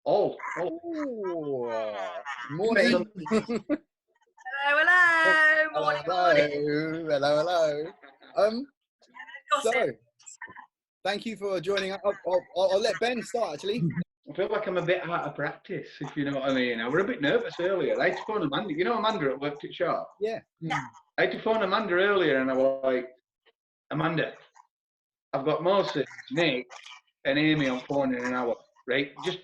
Oh, Ooh, morning. Some- Hello, morning, morning. Hello. Gossip. So, thank you for joining us. I'll let Ben start, actually. I feel like I'm a bit out of practice, if you know what I mean. I was a bit nervous earlier. I had to phone Amanda. You know Amanda at Worked It Sharp? Yeah. I had to phone Amanda earlier and I was like, Amanda, I've got Mohsin, Nick, and Amy on phone in an hour, right? Just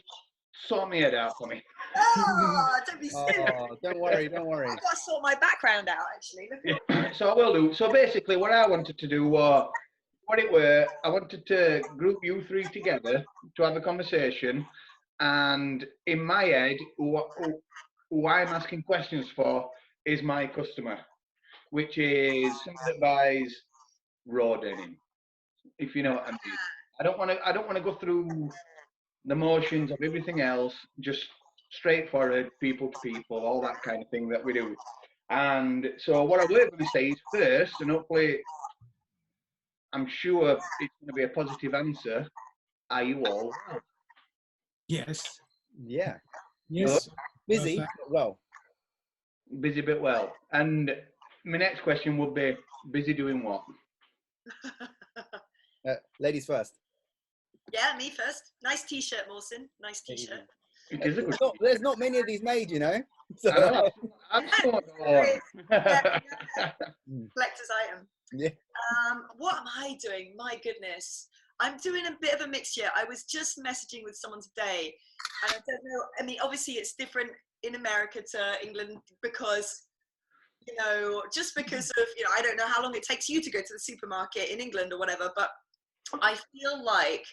sort my head out for me. Oh, don't be silly. Oh, don't worry. I've got to sort my background out, actually. Yeah. So I will do. So basically what I wanted to do was, I wanted to group you three together to have a conversation, and in my head, who I'm asking questions for is my customer, which is somebody that buys raw denim, if you know what I mean. I don't want to go through the motions of everything else, just straightforward, people to people, all that kind of thing that we do. And so what I was going to say is first, and hopefully I'm sure it's going to be a positive answer. Are you all well? Yes. Yeah. Yes. Busy, Perfect. but well. Busy but well. And my next question would be, busy doing what? Ladies first. Yeah, me first. Nice t-shirt, Mohsin. Nice t-shirt. It is a good There's not many of these made, you know. So, I know, I've sworn on. Collector's item. Yeah. What am I doing? My goodness. I'm doing a bit of a mixture. I was just messaging with someone today, and I don't know. I mean, obviously, it's different in America to England because, you know, just because of, you know, I don't know how long it takes you to go to the supermarket in England or whatever, but I feel like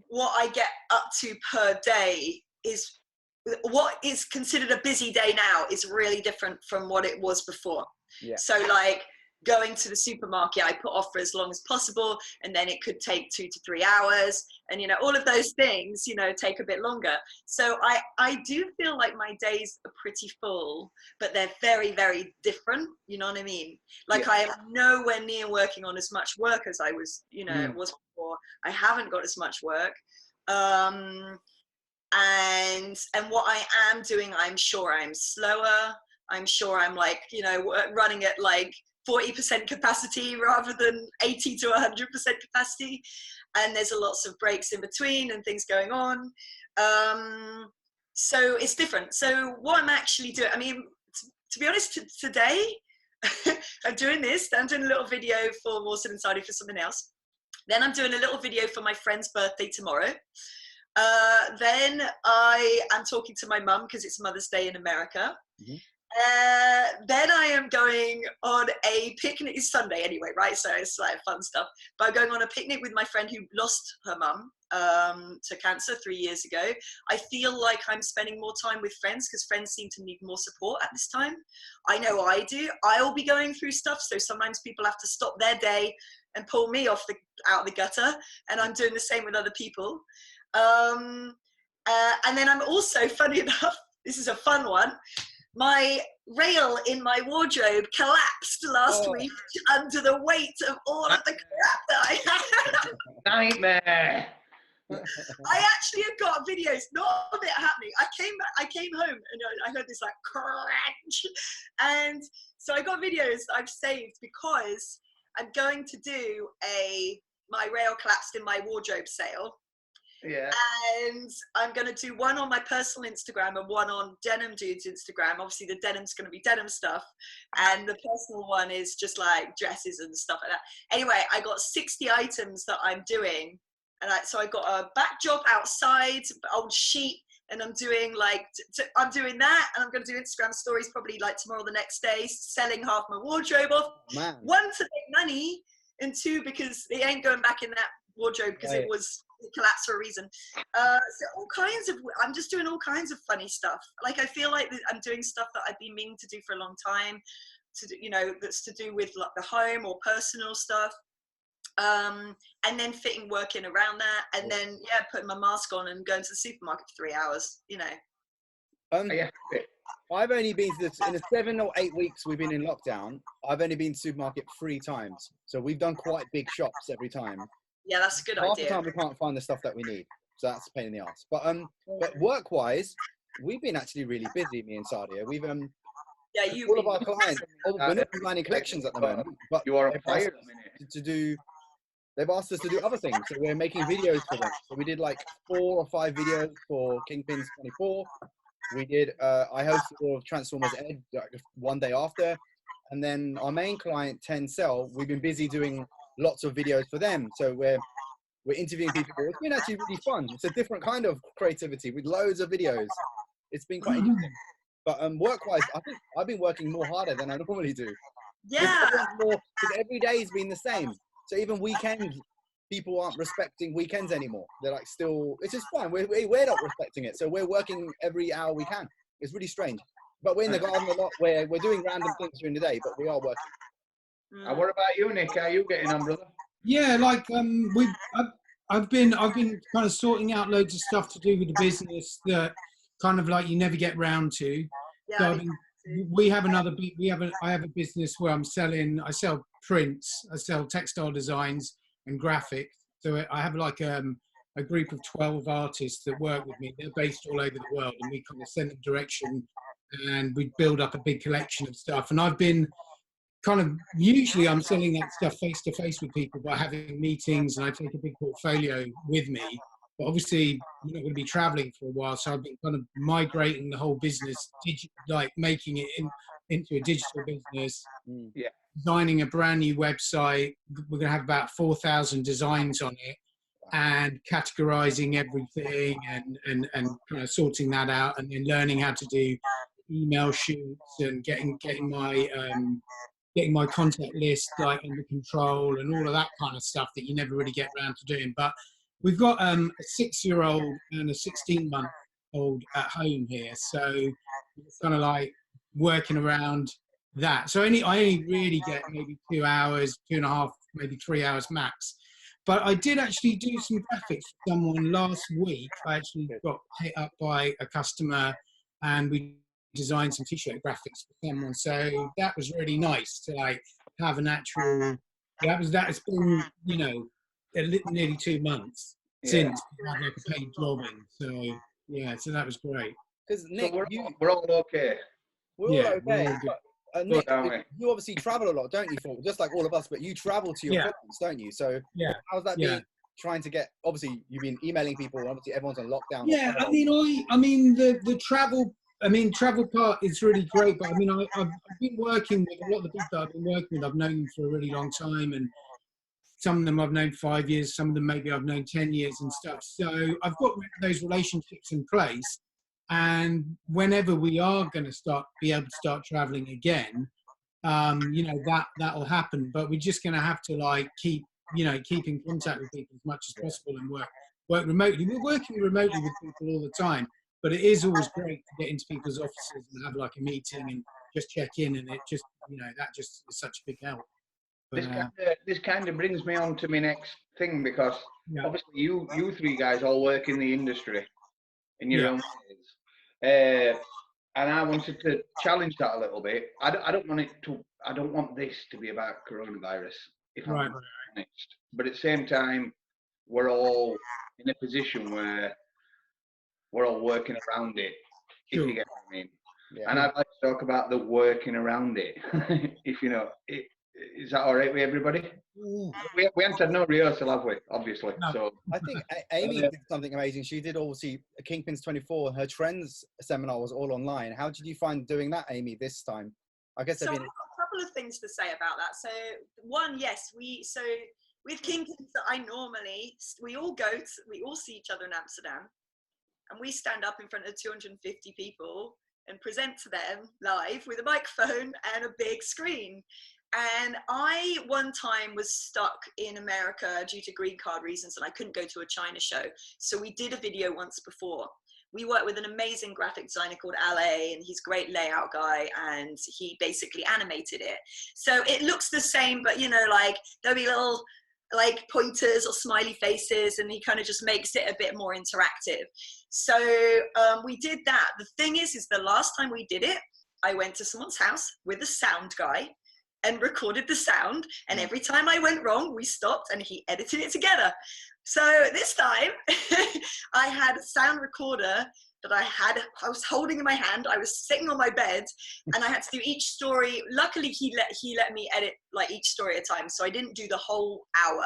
what I get up to per day is what is considered a busy day now is really different from what it was before. Yeah. So like going to the supermarket, I put off for as long as possible, and then it could take 2 to 3 hours, and you know, all of those things, you know, take a bit longer. So I do feel like my days are pretty full, but they're very, very different. You know what I mean? Like I am nowhere near working on as much work as I was, you know, was before. I haven't got as much work. And what I am doing, I'm sure I'm slower. I'm sure I'm like, you know, running at like 40% capacity rather than 80 to 100% capacity. And there's lots of breaks in between and things going on. So it's different. So what I'm actually doing, I mean, to be honest, today, I'm doing this. I'm doing a little video for Woodhouse for something else. Then I'm doing a little video for my friend's birthday tomorrow. Then I am talking to my mum because it's Mother's Day in America. Then I am going on a picnic. It's Sunday anyway, right? So it's like fun stuff. But I'm going on a picnic with my friend who lost her mum to cancer 3 years ago. I feel like I'm spending more time with friends because friends seem to need more support at this time. I know I do. I'll be going through stuff. So sometimes people have to stop their day and pull me out of the gutter. And I'm doing the same with other people. And then I'm also, funny enough, this is a fun one. My rail in my wardrobe collapsed last week under the weight of all of the crap that I had. Nightmare. I actually have got videos, not of it happening. I came home and I heard this like crunch, and so I got videos that I've saved because I'm going to do my rail collapsed in my wardrobe sale. Yeah. And I'm going to do one on my personal Instagram and one on Denim Dude's Instagram. Obviously, the denim's going to be denim stuff. And the personal one is just like dresses and stuff like that. Anyway, I got 60 items that I'm doing. And so I got a backdrop outside, old sheet. And I'm doing like, I'm doing that. And I'm going to do Instagram stories probably like tomorrow or the next day, selling half my wardrobe off. Man. One, to make money. And two, because it ain't going back in that wardrobe because it collapsed for a reason. So I'm just doing all kinds of funny stuff. Like I feel like I'm doing stuff that I've been meaning to do for a long time, you know, that's to do with like the home or personal stuff. And then fitting work in around that, and then putting my mask on and going to the supermarket for 3 hours, you know. I've only been to in the 7 or 8 weeks we've been in lockdown, I've only been to the supermarket 3 times. So we've done quite big shops every time. Yeah, that's a good idea. Half the time we can't find the stuff that we need. So that's a pain in the ass. But work-wise, we've been actually really busy, me and Sadia. We've Yeah, you. all of our clients. We're not designing collections at the moment, but You are on they've fire asked at the minute. us to do. They've asked us to do other things, so we're making videos for them. So we did like 4 or 5 videos for Kingpins 24. We did. I hosted all of Transformers Ed one day after, and then our main client 10 Cell. We've been busy doing lots of videos for them. So we're interviewing people. It's been actually really fun. It's a different kind of creativity with loads of videos. It's been quite interesting. But work-wise, I think I've been working more harder than I normally do. Yeah. Because every day's been the same. So even weekends, people aren't respecting weekends anymore. They're like still, it's just fine. We're not respecting it. So we're working every hour we can. It's really strange. But we're in the garden a lot where we're doing random things during the day, but we are working. And what about you, Nick? How are you getting on, brother? Yeah, like I've been kind of sorting out loads of stuff to do with the business that kind of like you never get round to. Yeah. So, I mean, I have a business where I sell prints, I sell textile designs and graphics. So I have like a group of 12 artists that work with me. They're based all over the world, and we kind of send them direction, and we build up a big collection of stuff. And I've been kind of, usually I'm selling that stuff face to face with people by having meetings, and I take a big portfolio with me. But obviously, we're not going to be traveling for a while, so I've been kind of migrating the whole business, like making it into a digital business. Yeah. Designing a brand new website. We're going to have about 4,000 designs on it, and categorizing everything and kind of sorting that out, and then learning how to do email shoots and getting my contact list like under control and all of that kind of stuff that you never really get around to doing. But we've got a 6-year-old and a 16-month-old at home here, so it's kind of like working around that. So I only really get maybe 2 hours, 2.5, maybe 3 hours max. But I did actually do some graphics for someone last week. I actually got hit up by a customer, and we designed some t-shirt graphics for someone. So that was really nice to like have an actual. That's been nearly 2 months since I had like a paid job in. So yeah, so that was great. Because Nick, so we're all okay. We're all okay. We're all good. But, Nick, you obviously travel a lot, don't you? Just like all of us, but you travel to your clients, don't you? So how's that been? Trying to get, obviously you've been emailing people, and obviously everyone's on lockdown. Yeah, I mean the travel. I mean, travel part is really great, but I mean, I've been working with a lot of the people I've been working with. I've known them for a really long time, and some of them I've known 5 years, some of them maybe I've known 10 years and stuff. So I've got those relationships in place, and whenever we are going to be able to start traveling again, that'll happen. But we're just going to have to like keep in contact with people as much as possible and work remotely. We're working remotely with people all the time. But it is always great to get into people's offices and have like a meeting and just check in, and it just, that just is such a big help. But, this kind of brings me on to my next thing, because obviously you three guys all work in the industry in your own ways, and I wanted to challenge that a little bit. I don't want this to be about coronavirus, if I'm honest. But at the same time, we're all in a position where we're all working around it, if you get what I mean. Yeah. And I'd like to talk about the working around it, if you know. Is that all right with everybody? We haven't had no rehearsal, have we? Obviously. No. So I think Amy did something amazing. She did obviously Kingpins 24. Her Trends seminar was all online. How did you find doing that, Amy, this time? I guess I've got a couple of things to say about that. So one, yes, with Kingpins, we all see each other in Amsterdam, and we stand up in front of 250 people and present to them live with a microphone and a big screen. And I, one time, was stuck in America due to green card reasons, and I couldn't go to a China show. So we did a video once before. We worked with an amazing graphic designer called Ale, and he's a great layout guy, and he basically animated it. So it looks the same, but like there'll be little like pointers or smiley faces, and he kind of just makes it a bit more interactive. So we did that. The thing is the last time we did it, I went to someone's house with a sound guy, and recorded the sound. And every time I went wrong, we stopped and he edited it together. So this time I had a sound recorder that I was holding in my hand. I was sitting on my bed and I had to do each story. Luckily he let me edit like each story at a time. So I didn't do the whole hour.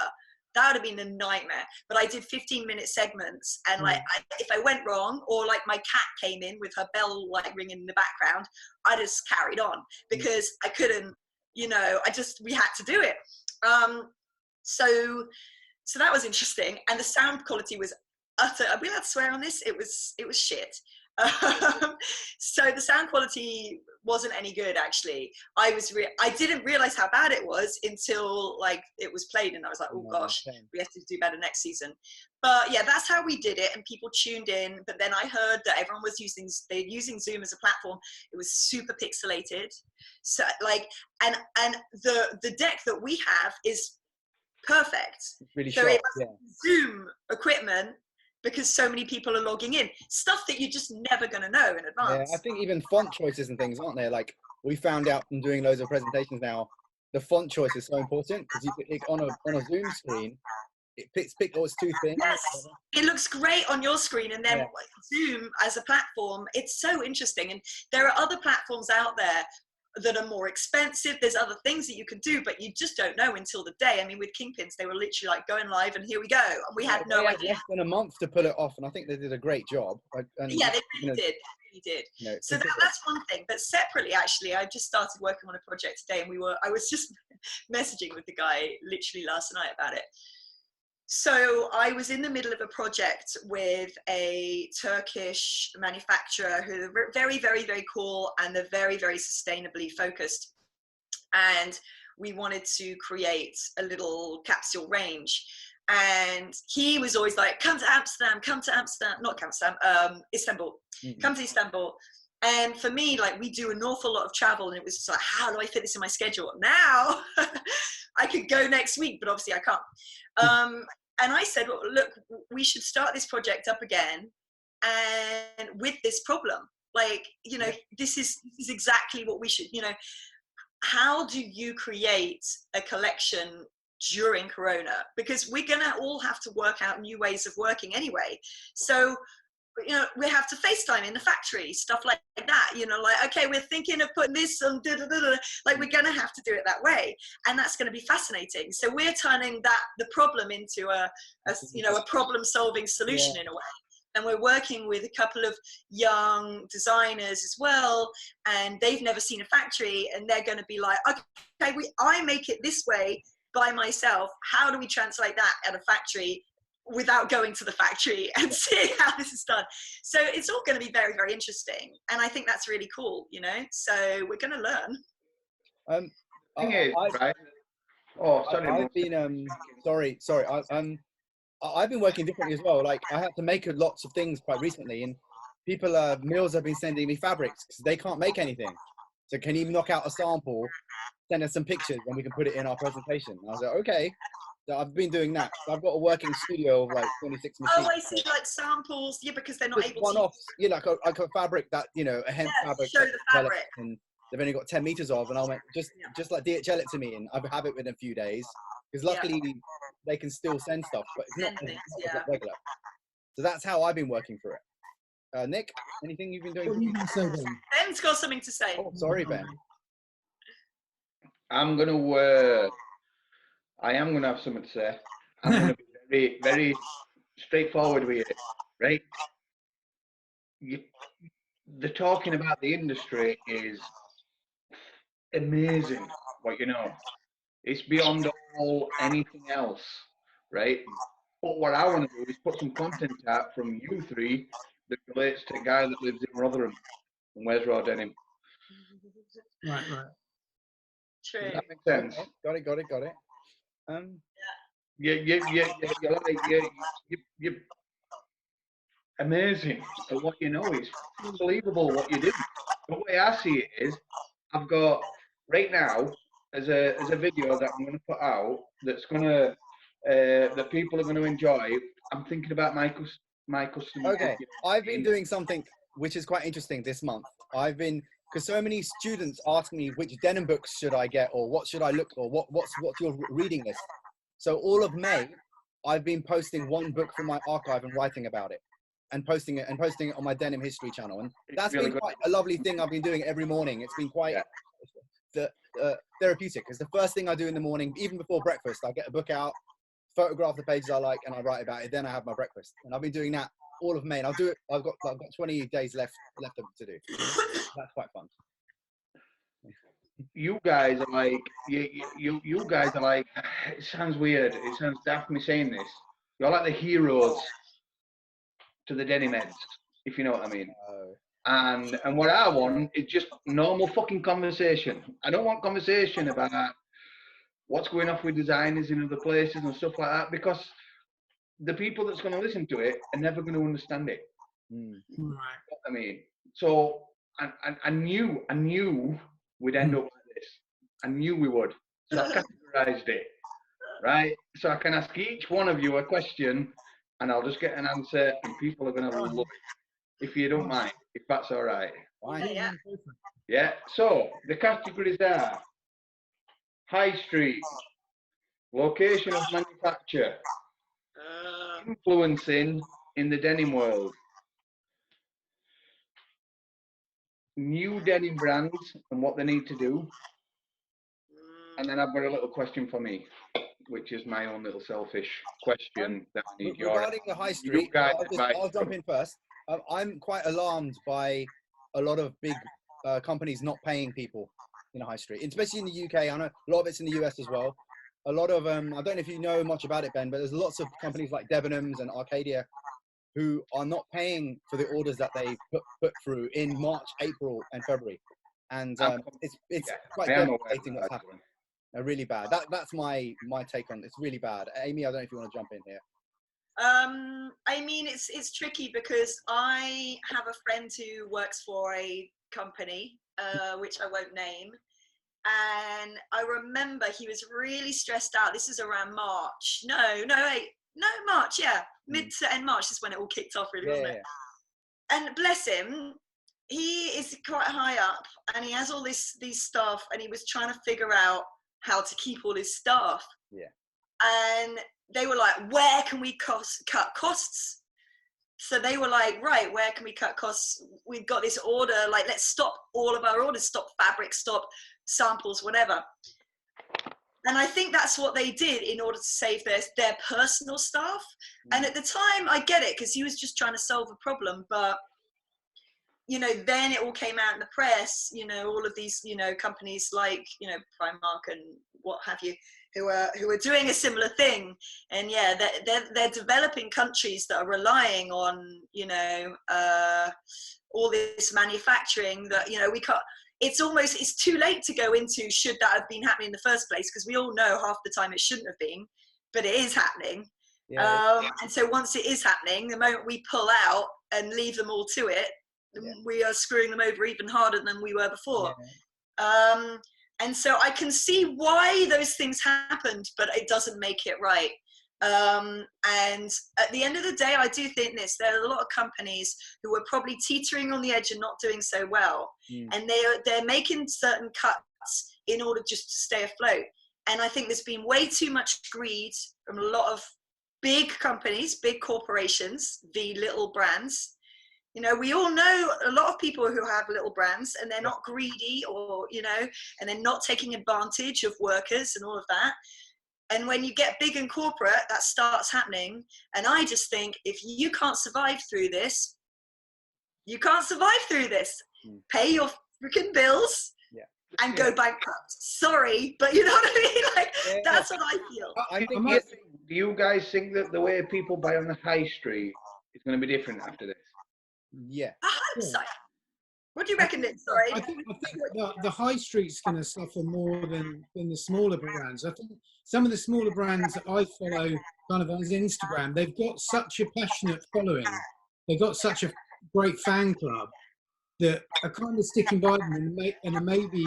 That would have been a nightmare. But I did 15-minute segments, and like if I went wrong, or like my cat came in with her bell like ringing in the background, I just carried on because I couldn't, you know, we had to do it. So that was interesting, and the sound quality was utter. Are we allowed to swear on this? It was shit. So the sound quality wasn't any good, actually. I didn't realize how bad it was until like it was played, and I was like, oh gosh, we have to do better next season. But yeah, that's how we did it, and people tuned in. But then I heard that everyone was using Zoom as a platform. It was super pixelated, so like, and the deck that we have is perfect. Really so sharp, it was Zoom equipment, because so many people are logging in, stuff that you're just never going to know in advance. Yeah, I think even font choices and things, aren't there? Like we found out from doing loads of presentations now, the font choice is so important, because you click on a Zoom screen, it picks it's too thin. Yes, it looks great on your screen, and then Zoom as a platform, it's so interesting. And there are other platforms out there that are more expensive. There's other things that you can do, but you just don't know until the day. I mean, with Kingpins, they were literally like going live and here we go. And we had no idea. Less than a month to pull it off, and I think they did a great job. Yeah, they really did. You know, so that's one thing. But separately, actually, I just started working on a project today, and I was just messaging with the guy literally last night about it. So I was in the middle of a project with a Turkish manufacturer who are very, very, very cool, and they're very, very sustainably focused. And we wanted to create a little capsule range. And he was always like, come to Amsterdam, not Amsterdam, Istanbul, come to Istanbul. And for me, like, we do an awful lot of travel, and it was just like, how do I fit this in my schedule? Now I could go next week, but obviously I can't. And I said, well, look, we should start this project up again, and with this problem, like, you know, this is exactly what we should, you know, how do you create a collection during Corona? Because we're going to all have to work out new ways of working anyway. So, you know, we have to FaceTime in the factory, stuff like that, you know, like, okay, we're thinking of putting this on, like, we're going to have to do it that way. And that's going to be fascinating. So we're turning the problem into a problem solving solution in a way. And we're working with a couple of young designers as well, and they've never seen a factory, and they're going to be like, okay, I make it this way by myself. How do we translate that at a factory without going to the factory and seeing how this is done? So it's all going to be very, very interesting, and I think that's really cool, you know. So we're going to learn. I've been working differently as well. Like, I had to make lots of things quite recently, and mills have been sending me fabrics because they can't make anything. So can you knock out a sample, send us some pictures, and we can put it in our presentation? And I was like, okay. So I've been doing that. So I've got a working studio of like 26 machines. Oh, I see, like samples. Yeah, because they're not just able one-offs, you know, like a fabric that, you know, a hemp fabric. Show the fabric. And they've only got 10 meters of, and I'll make just like DHL it to me, and I'll have it within a few days. Because luckily they can still send stuff, but it's not regular. So that's how I've been working for it. Nick, anything you've been doing? What are you going to say then? Ben's got something to say. Oh, sorry, Ben. I am going to have something to say. I'm going to be very, very straightforward with it, right? The talking about the industry is amazing, what you know. It's beyond all anything else, right? But what I want to do is put some content out from you three that relates to a guy that lives in Rotherham and wears raw denim. Right. True. Does that make sense? Okay. Got it. You're amazing at what you know. It's unbelievable what you do. The way I see it is, I've got right now as a video that I'm going to put out that's going to that people are going to enjoy. I'm thinking about my customers. Okay, I've been doing something which is quite interesting this month. I've been, because so many students ask me which denim books should I get, or what should I look for, what's your reading list. So all of May, I've been posting one book from my archive and writing about it, and posting it on my Denim History channel, and that's really been good. quite a lovely thing I've been doing every morning. It's been quite therapeutic, because the first thing I do in the morning, even before breakfast, I get a book out, photograph the pages I like, and I write about it. Then I have my breakfast, and I've been doing that all of May, and I'll do it. I've got 20 days left to do. That's quite fun. You guys are like, you guys are like, it sounds weird, it sounds daft me saying this. You're like the heroes to the denim heads, if you know what I mean. And what I want is just normal fucking conversation. I don't want conversation about what's going off with designers in other places and stuff like that, because the people that's going to listen to it are never going to understand it. Right. You know what I mean? So I knew we'd end up like this. I knew we would. So I categorized it, right? So I can ask each one of you a question, and I'll just get an answer, and people are going to love it, if you don't mind, if that's all right. Yeah. Yeah, so the categories are high street, location of manufacture, influencing in the denim world, new denim brands and what they need to do, and then I've got a little question for me, which is my own little selfish question that I need regarding the high street. I'll jump in first. I'm quite alarmed by a lot of big companies not paying people in the high street, especially in the UK. I know a lot of it's in the US as well. A lot of I don't know if you know much about it, Ben, but there's lots of companies like Debenhams and Arcadia who are not paying for the orders that they put through in March, April, and February, and it's quite devastating what's happening. Really bad. That's my take on it. It's really bad. Amy, I don't know if you want to jump in here. I mean, it's tricky because I have a friend who works for a company, which I won't name, and I remember he was really stressed out. This is around March. March. Yeah, mid to end March is when it all kicked off, really, wasn't it? And bless him, he is quite high up, and he has all these staff, and he was trying to figure out how to keep all his staff. Yeah. And they were like, where can we cut costs? So they were like, right, where can we cut costs? We've got this order, like, let's stop all of our orders, stop fabric, stop samples, whatever. And I think that's what they did in order to save their personal staff. And at the time, I get it, because he was just trying to solve a problem. But, you know, then it all came out in the press, you know, all of these, you know, companies like, you know, Primark and what have you, who are doing a similar thing. And yeah, they're developing countries that are relying on, you know, all this manufacturing that, you know, we can't. It's too late to go into should that have been happening in the first place, because we all know half the time it shouldn't have been, but it is happening. And so once it is happening, the moment we pull out and leave them all to it, we are screwing them over even harder than we were before. And so I can see why those things happened, but it doesn't make it right. And at the end of the day, I do think there are a lot of companies who are probably teetering on the edge and not doing so well, and they're making certain cuts in order just to stay afloat. And I think there's been way too much greed from a lot of big companies, big corporations, the little brands. You know, we all know a lot of people who have little brands, and they're not greedy, or, you know, and they're not taking advantage of workers and all of that. And when you get big and corporate, that starts happening. And I just think, if you can't survive through this, you can't survive through this. Pay your freaking bills and go bankrupt. Sorry, but you know what I mean? Like, that's what I feel. Do you guys think that the way people buy on the high street is going to be different after this? Yeah. I hope so. What do you reckon? Sorry. I think the high street's going to suffer more than the smaller brands. I think some of the smaller brands that I follow kind of on Instagram, they've got such a passionate following. They've got such a great fan club that are kind of sticking by them and maybe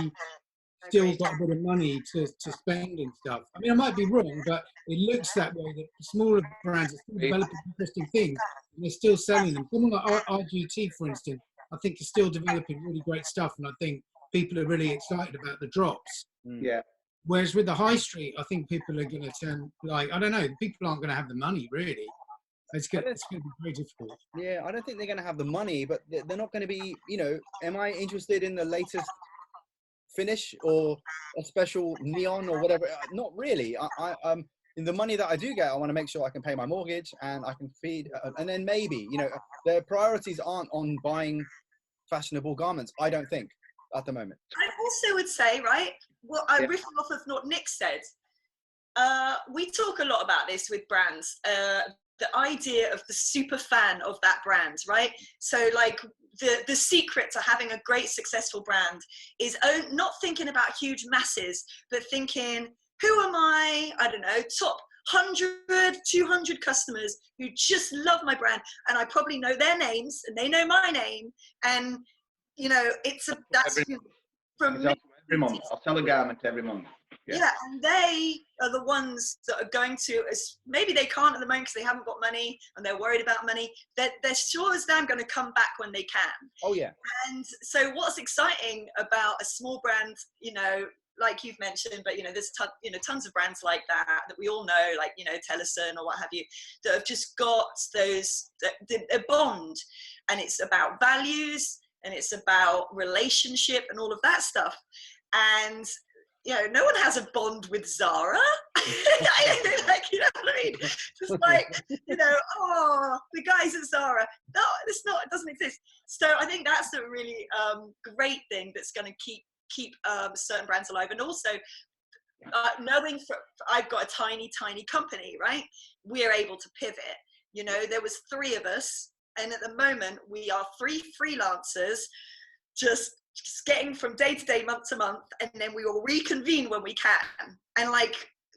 still got a bit of money to spend and stuff. I mean, I might be wrong, but it looks that way, that the smaller brands are still developing interesting things and they're still selling them. Someone like RGT, for instance, I think are still developing really great stuff, and I think people are really excited about the drops. Yeah. Whereas with the high street, I think people are going to turn, like, I don't know, people aren't going to have the money, really. It's going to be very difficult. Yeah, I don't think they're going to have the money, but they're not going to be, you know, am I interested in the latest finish or a special neon or whatever? Not really. In the money that I do get, I want to make sure I can pay my mortgage and I can feed, and then maybe, you know, their priorities aren't on buying fashionable garments, I don't think, at the moment. I also would say, right, well, I'm riffing off of what Nick said. We talk a lot about this with brands, the idea of the super fan of that brand, right? So like the secret to having a great successful brand is not thinking about huge masses, but thinking, who am I don't know, top 100, 200 customers who just love my brand, and I probably know their names and they know my name, and you know, that's from every month. I'll sell a garment every month. Yeah, and they are the ones that are going to, maybe they can't at the moment because they haven't got money and they're worried about money. They're sure as damn going to come back when they can. Oh yeah. And so what's exciting about a small brand, you know, like you've mentioned, but you know, there's tons of brands like that we all know, like, you know, Tellison or what have you, that have just got those, a bond, and it's about values and it's about relationship and all of that stuff. And you know, no one has a bond with Zara. Like, you know what I mean? Just like, you know, oh, the guys at Zara. No, it's not. It doesn't exist. So I think that's a really great thing that's going to keep certain brands alive. And also, knowing I've got a tiny company, right? We are able to pivot. You know, there was 3 of us, and at the moment we are 3 freelancers, just getting from day to day, month to month, and then we will reconvene when we can. And like,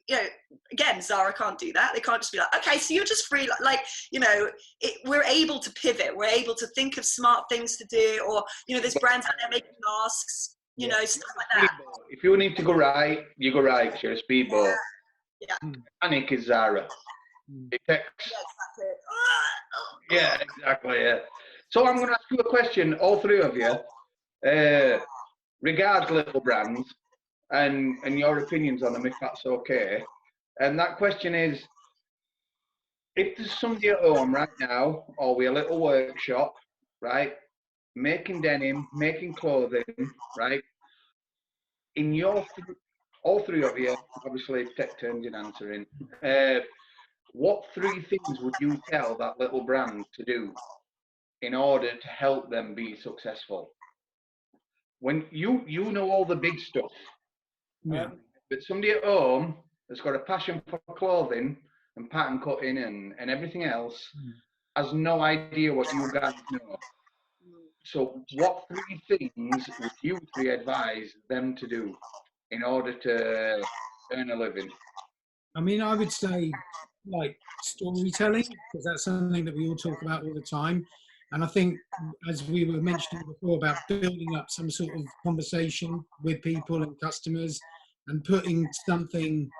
you know, again, Zara can't do that. They can't just be like, okay, so you're just free. Like, you know, we're able to pivot. We're able to think of smart things to do, or, you know, there's brands out there making masks, you know, stuff like that. If you need to go right, you go right. You're a speedboat. Yeah. Panic is Zara. It takes. Yeah, exactly. Yeah. So I'm going to ask you a question, all 3 of you. Regards little brands and your opinions on them, if that's okay. And that question is, if there's somebody at home right now, or we're a little workshop, right, making denim, making clothing, right, in your, all 3 of you, obviously take turns in answering, what 3 things would you tell that little brand to do in order to help them be successful? When you know all the big stuff, but somebody at home that's got a passion for clothing and pattern cutting and everything else has no idea what you guys know. So what 3 things would you 3 advise them to do in order to earn a living? I mean, I would say like storytelling, because that's something that we all talk about all the time. And I think, as we were mentioning before, about building up some sort of conversation with people and customers and putting something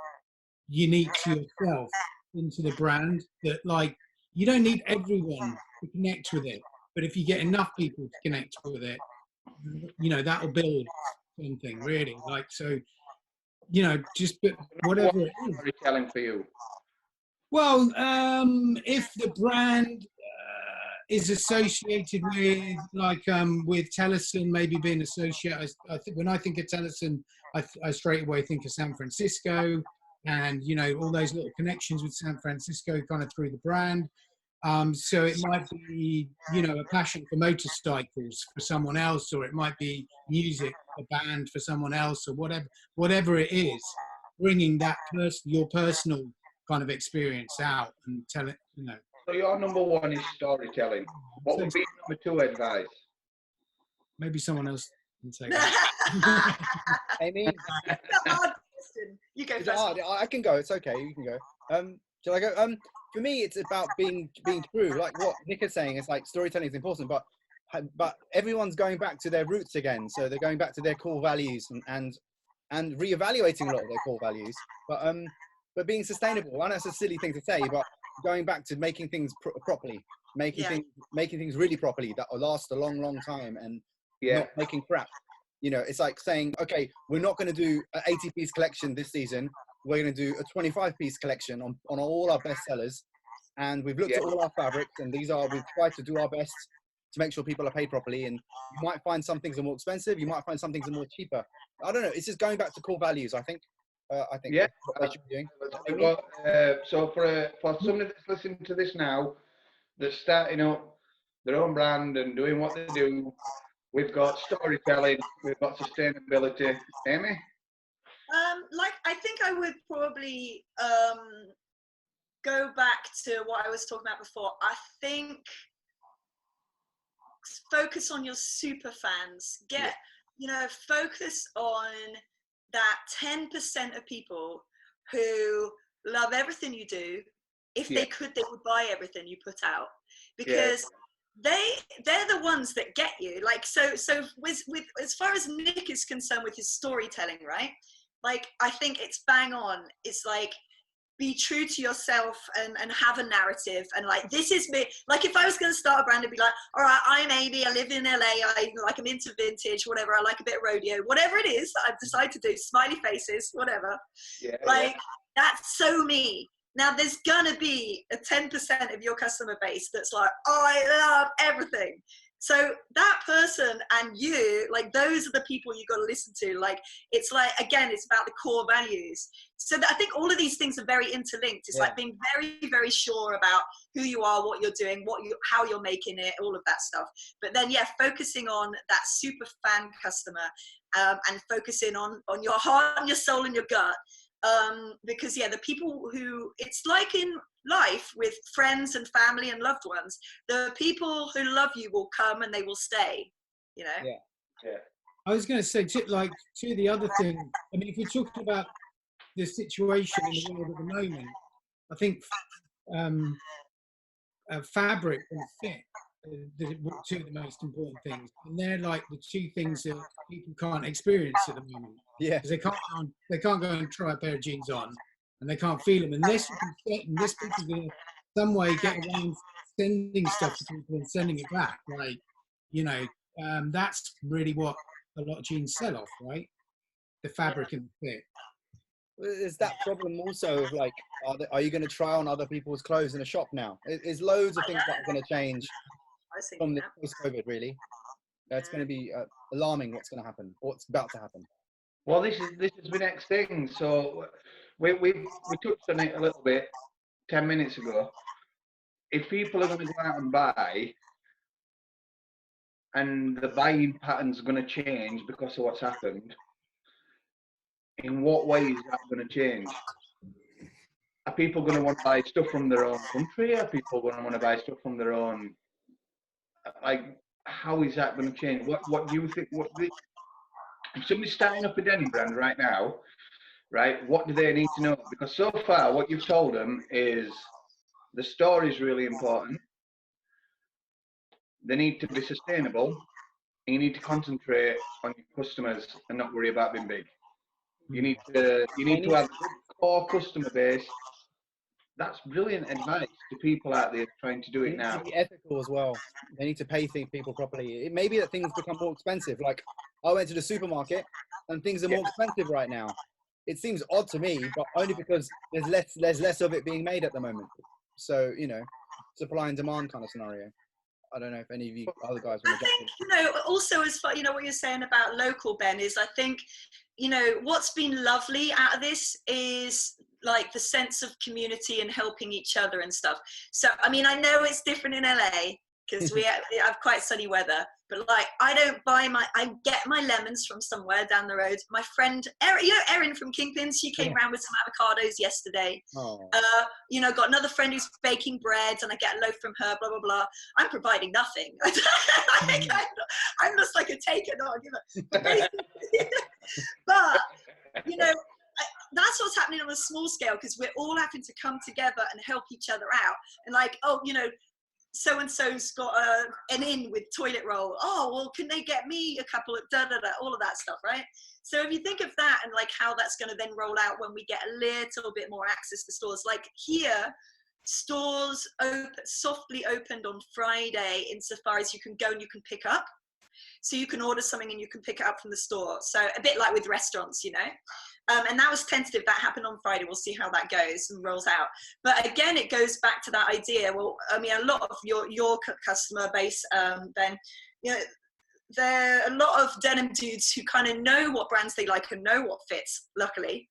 unique to yourself into the brand, that like, you don't need everyone to connect with it, but if you get enough people to connect with it, you know, that will build something really. Like, so, you know, just whatever it is. Storytelling for you. Well, if the brand is associated with, like, with Tellison, maybe being associated, I think when I think of Tellison, I straight away think of San Francisco, and, you know, all those little connections with San Francisco kind of through the brand. So it might be, you know, a passion for motorcycles for someone else, or it might be music, a band for someone else, or whatever it is, bringing that your personal kind of experience out and tell it, you know. So your number 1 is storytelling. What would be number 2 advice? Maybe someone else can say that. Amy? You go Is first. it hard? I can go. It's okay. You can go. Shall I go? For me, it's about being true. Like what Nick is saying, it's like storytelling is important, but everyone's going back to their roots again. So they're going back to their core values and reevaluating a lot of their core values. But being sustainable. I know it's a silly thing to say, but going back to making things properly. making things really properly that will last a long, long time, and not making crap. You know, it's like saying, okay, we're not going to do an 80-piece collection this season. We're going to do a 25-piece collection on all our best sellers. And we've looked at all our fabrics, and we've tried to do our best to make sure people are paid properly. And you might find some things are more expensive. You might find some things are more cheaper. I don't know. It's just going back to core values, I think. Yeah. What they should be doing. So for somebody that's listening to this now, that's starting up their own brand and doing what they do, we've got storytelling, we've got sustainability. Amy? Like, I think I would probably go back to what I was talking about before. I think focus on your super fans. Focus on that 10% of people who love everything you do. If they could, they would buy everything you put out, because they're the ones that get you. Like, so with as far as Nick is concerned with his storytelling, right? Like, I think it's bang on. It's like, be true to yourself and have a narrative, and like, this is me. Like, if I was going to start a brand, it'd be like, all right, I'm Amy, I live in LA, I'm into vintage, whatever, I like a bit of rodeo, whatever it is that I've decided to do, smiley faces, whatever. That's so me. Now, there's gonna be a 10% of your customer base that's like, oh, I love everything. So that person and you, like, those are the people you got to listen to. Like, it's like, again, it's about the core values. So I think all of these things are very interlinked. It's like being very, very sure about who you are, what you're doing, how you're making it, all of that stuff. But then, focusing on that super fan customer, and focusing on your heart and your soul and your gut. Because the people who, it's like in life with friends and family and loved ones, the people who love you will come and they will stay, you know. I was going to say, to the other thing, I mean, if we're talking about the situation in the world at the moment, I think fabric and fit are two of the most important things, and they're like the two things that people can't experience at the moment. Because they can't go and try a pair of jeans on, and they can't feel them unless people can some way get around sending stuff to people and sending it back. Like, you know, that's really what a lot of jeans sell off, right? The fabric and the fit. There's that problem also of like, are you going to try on other people's clothes in a shop now? There's loads of things that are going to change from the post-COVID, really. It's going to be alarming what's going to happen, or what's about to happen. Well, this is the next thing. So we touched on it a little bit 10 minutes ago. If people are going to go out and buy, and the buying pattern's going to change because of what's happened, in what way is that going to change? Are people going to want to buy stuff from their own country? Are people going to want to buy stuff from their own? Like, how is that going to change? What do you think? If somebody's starting up a denim brand right now, right, what do they need to know? Because so far, what you've told them is the story is really important. They need to be sustainable. And you need to concentrate on your customers and not worry about being big. You need to have a core customer base. That's brilliant advice to people out there trying to do it now. They need to be ethical as well. They need to pay people properly. It may be that things become more expensive. Like, I went to the supermarket and things are more expensive right now. It seems odd to me, but only because there's less of it being made at the moment. So, you know, supply and demand kind of scenario. I don't know if any of you other guys want to jump in. You know, also as far, you know, what you're saying about local, Ben, is I think, you know, what's been lovely out of this is like the sense of community and helping each other and stuff. So, I mean, I know it's different in LA because we have quite sunny weather, but like, I get my lemons from somewhere down the road. My friend, Erin, you know, Erin from Kingpins, she came round with some avocados yesterday. You know, got another friend who's baking bread and I get a loaf from her, blah, blah, blah. I'm providing nothing. I'm just like a taker, not a giver. But, you know, that's what's happening on a small scale because we're all having to come together and help each other out. And like, oh, you know, so-and-so's got an in with toilet roll. Oh, well, can they get me a couple of all of that stuff, right? So if you think of that and like how that's going to then roll out when we get a little bit more access to stores, like here, stores softly opened on Friday insofar as you can go and you can pick up. So you can order something and you can pick it up from the store. So a bit like with restaurants, you know. And that was tentative. That happened on Friday. We'll see how that goes and rolls out. But again, it goes back to that idea. Well, I mean, a lot of your customer base, Ben, you know, there are a lot of denim dudes who kind of know what brands they like and know what fits, luckily.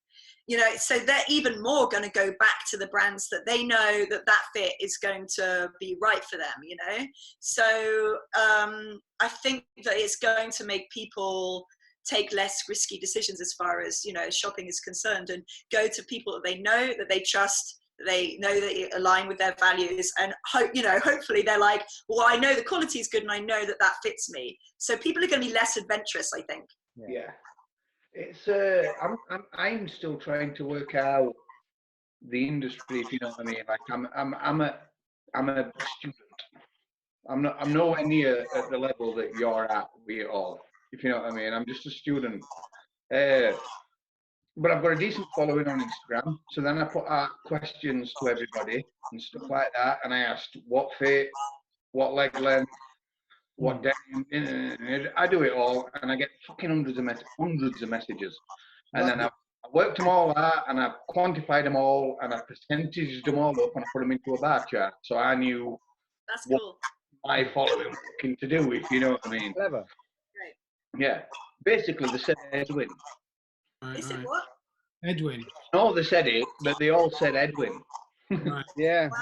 You know, so they're even more going to go back to the brands that they know that fit is going to be right for them, you know. So I think that it's going to make people take less risky decisions as far as, you know, shopping is concerned, and go to people that they know, that they trust, that they know that align with their values, and hopefully they're like, well, I know the quality is good and I know that fits me. So people are going to be less adventurous, I think. Yeah. It's I'm still trying to work out the industry, if you know what I mean. Like I'm a student. I'm nowhere near at the level that you're at with it all, if you know what I mean. I'm just a student. But I've got a decent following on Instagram. So then I put out questions to everybody and stuff like that, and I asked what fit, what leg length, what denim. I do it all, and I get fucking hundreds of messages. And then I've worked them all out, and I've quantified them all, and I've percentaged them all up, and I put them into a bar chart. So I knew that's what cool. my following was looking to do, if you know what I mean. Clever. Right. Yeah. Basically, they said Edwin. They said what? Edwin. No, they said it, but they all said Edwin. Right. Yeah. Wow.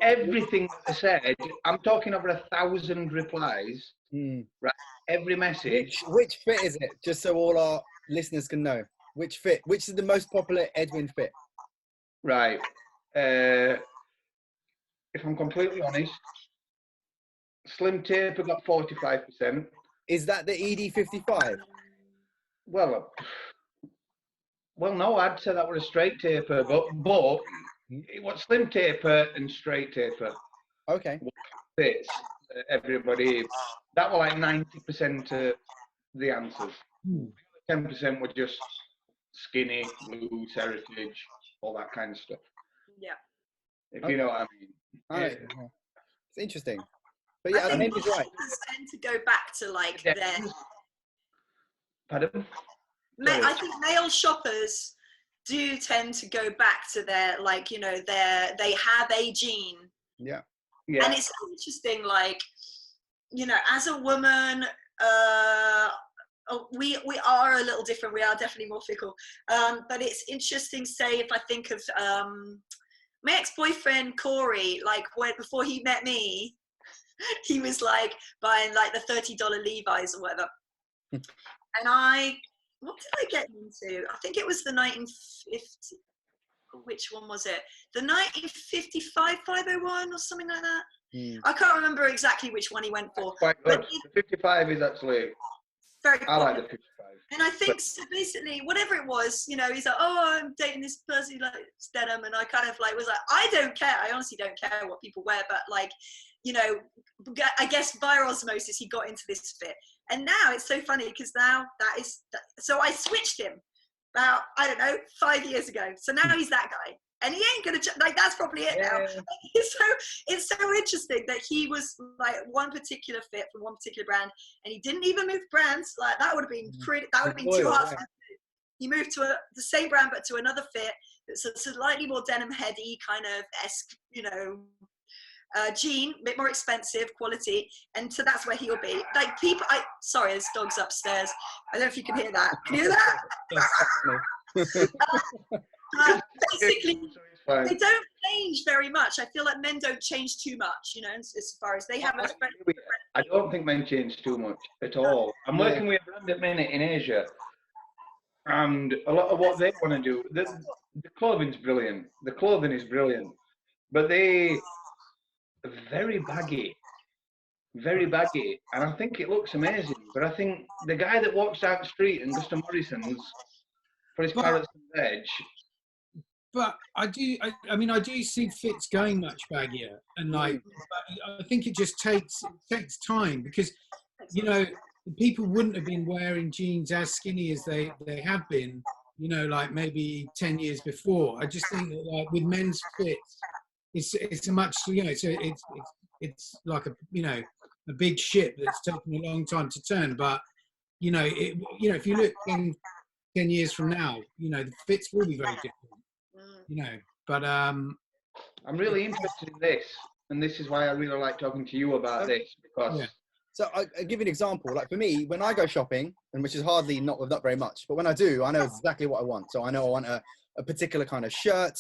Everything that they said, I'm talking over 1,000 replies. Right. Every message. Which fit is it? Just so all our listeners can know. Which fit? Which is the most popular Edwin fit? Right. If I'm completely honest, slim taper got 45%. Is that the ED55? Well, no, I'd say that was a straight taper, but it was slim taper and straight taper. Okay. Fits everybody. That was like 90% of the answers. 10% were just skinny, loose, heritage, all that kind of stuff. Yeah. If you know what I mean. It's interesting. But yeah, I think he's right. Tend to go back to like their. Pardon? I think male shoppers do tend to go back to their, like, you know, they have a gene. Yeah. Yeah. And it's interesting, like, you know, as a woman, we are a little different. We are definitely more fickle. But it's interesting, say, if I think of my ex-boyfriend Corey, like before he met me, he was like buying like the $30 Levi's or whatever. And what did I get into? I think it was the 1950, which one was it? The 1955 501 or something like that. I can't remember exactly which one he went for. Quite good. The 55 is actually very I like the 55. And I think so basically, whatever it was, you know, he's like, oh, I'm dating this person who likes denim. And I kind of like was like, I don't care. I honestly don't care what people wear. But like, you know, I guess via osmosis, he got into this fit. And now it's so funny because now so I switched him about, I don't know, 5 years ago. So now he's that guy. And he ain't gonna, like, that's probably it now. So it's so interesting that he was like one particular fit from one particular brand, and he didn't even move brands. Like that would have been too hard for him to do. He moved to the same brand, but to another fit that's a slightly more denim heady kind of esque, you know, jean, a bit more expensive quality, and so that's where he'll be. Like people, sorry, there's dogs upstairs. I don't know if you can hear that. Can you hear that? Basically, they don't change very much. I feel like men don't change too much, you know, as far as they have a I don't think men change too much at all. I'm working with a brand at minute in Asia, and a lot of what they want to do, the clothing's brilliant. The clothing is brilliant, but they are very baggy, and I think it looks amazing. But I think the guy that walks down the street in Guston Morrison's for his Clarets and Veg. But I do see fits going much baggier, and like I think it just takes time, because you know people wouldn't have been wearing jeans as skinny as they have been, you know, like maybe 10 years before. I just think that like with men's fits, it's a much, you know, it's like a, you know, a big ship that's taken a long time to turn. But you know, if you look 10 years from now, you know, the fits will be very different. You know, but I'm really interested in this, and this is why I really like talking to you about this, because. Yeah. So I'll give you an example. Like for me, when I go shopping, and which is hardly not very much, but when I do, I know exactly what I want. So I know I want a particular kind of shirt,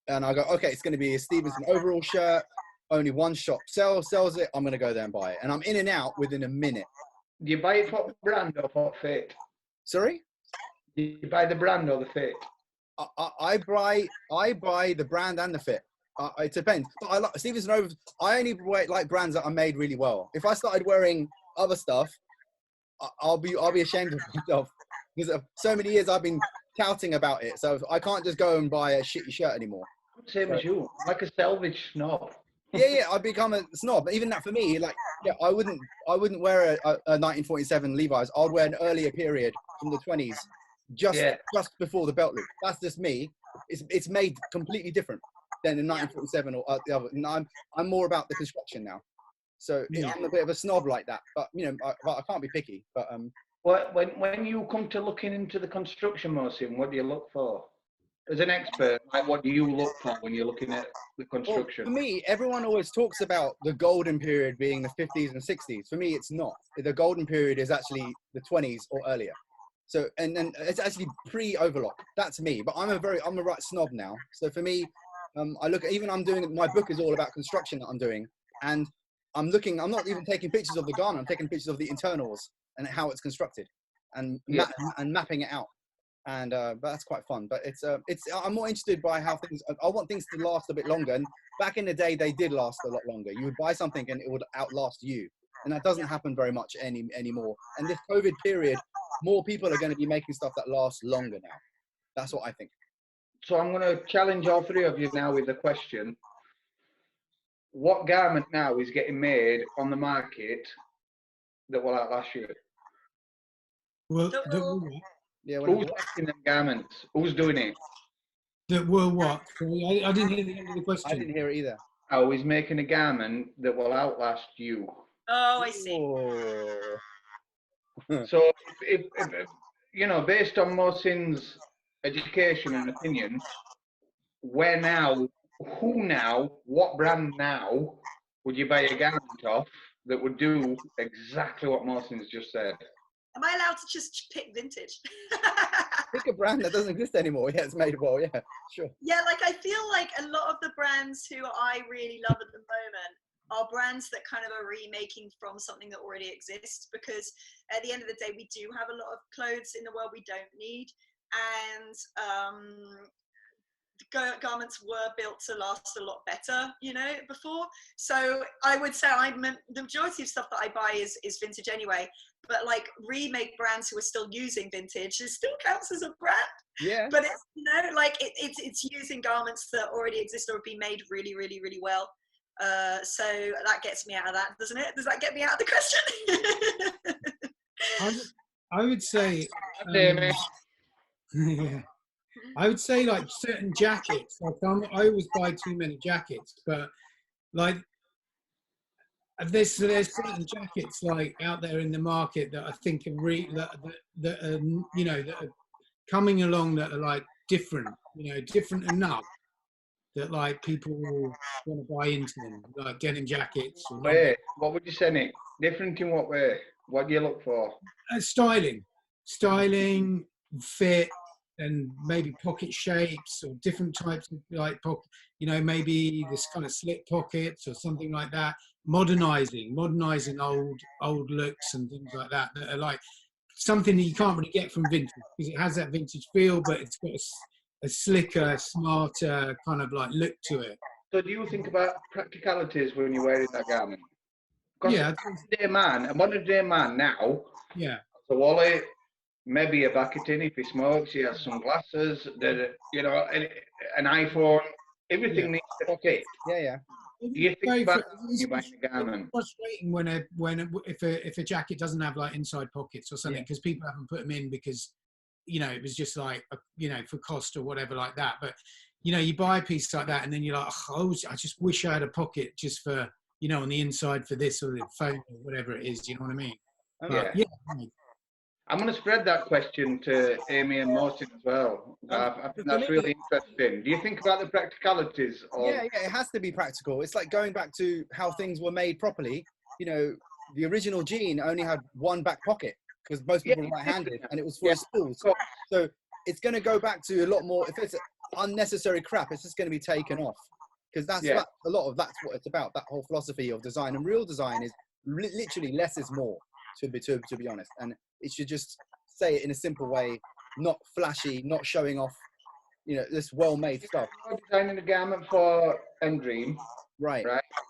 and I go, okay, it's going to be a Stevenson overall shirt. Only one shop sells it. I'm going to go there and buy it, and I'm in and out within a minute. Do you buy it for brand or for fit? Sorry? Do you buy the brand or the fit? I buy the brand and the fit. It depends. But I like Stevenson over. I only like brands that are made really well. If I started wearing other stuff, I'll be ashamed of myself, because so many years I've been touting about it. So I can't just go and buy a shitty shirt anymore. Same as you, like a salvage snob. Yeah, I've become a snob. Even that for me, like, yeah, I wouldn't wear a 1947 Levi's. I'd wear an earlier period from the 20s, just before the belt loop. That's just me. It's made completely different than in 1947 or the other. And I'm more about the construction now. So I'm a bit of a snob like that. But you know, I can't be picky. But when you come to looking into the construction, Mohsin, what do you look for? As an expert, like, what do you look for when you're looking at the construction? Well, for me, everyone always talks about the golden period being the 50s and 60s. For me, it's not. The golden period is actually the 20s or earlier. So, and then it's actually pre-overlock. That's me. But I'm a right snob now. So for me, my book is all about construction that I'm doing. And I'm not even taking pictures of the garment. I'm taking pictures of the internals and how it's constructed and mapping it out. And but that's quite fun. But I'm more interested by how things. I want things to last a bit longer. And back in the day, they did last a lot longer. You would buy something and it would outlast you, and that doesn't happen very much anymore. And this COVID period, more people are going to be making stuff that lasts longer now. That's what I think. So I'm going to challenge all three of you now with a question. What garment now is getting made on the market that will outlast you? Well, Yeah, who's making them garments? Who's doing it? That were what? Sorry, I didn't hear the end of the question. I didn't hear it either. Oh, he's making a garment that will outlast you. Oh, I see. So, if you know, based on Mohsin's education and opinion, where now, who now, what brand now would you buy a garment off that would do exactly what Mohsin's just said? Am I allowed to just pick vintage? Pick a brand that doesn't exist anymore. Yeah, it's made well. Yeah, sure. Yeah, like I feel like a lot of the brands who I really love at the moment are brands that kind of are remaking from something that already exists, because at the end of the day, we do have a lot of clothes in the world we don't need. And garments were built to last a lot better, you know, before. So I would say the majority of stuff that I buy is vintage anyway. But like remake brands who are still using vintage, it still counts as a brand. Yeah. But it's, you know, like it's using garments that already exist or have been made really, really, really well. So that gets me out of that, doesn't it? Does that get me out of the question? I would say. Yeah. I would say like certain jackets. Like I always buy too many jackets, but like. There's certain jackets like out there in the market that I think are that are, you know, that are coming along that are like different, you know, different enough that like people will want to buy into them, like denim jackets. Wait, what would you say, Nick? Different in what way? What do you look for? Styling, fit, and maybe pocket shapes or different types of like pocket, you know, maybe this kind of slit pockets or something like that. Modernizing old looks and things like that are like something that you can't really get from vintage, because it has that vintage feel, but it's got a slicker, smarter kind of like look to it. So do you think about practicalities when you're wearing that garment? Yeah. A modern day man now, yeah, a wallet, maybe a bucket in if he smokes, he has some glasses, you know, an iPhone, everything needs to fit. Yeah. Do you think about you buying a garment? It's frustrating if a jacket doesn't have like inside pockets or something, because people haven't put them in because, you know, it was just like, you know, for cost or whatever like that. But you know, you buy a piece like that and then you're like, oh, I just wish I had a pocket just for, you know, on the inside for this or the phone or whatever it is. You know what I mean? But, Yeah. I'm going to spread that question to Amy and Mohsin as well. I think that's really interesting. Do you think about the practicalities of... Yeah, it has to be practical. It's like going back to how things were made properly. You know, the original jean only had one back pocket because most people were right-handed, and it was for spools. So it's going to go back to a lot more. If it's unnecessary crap, it's just going to be taken off, because that's a lot of that's what it's about. That whole philosophy of design, and real design is literally less is more. To be honest, and it should just say it in a simple way, not flashy, not showing off, you know, this well-made stuff. You're designing a garment for ENDRIME, right?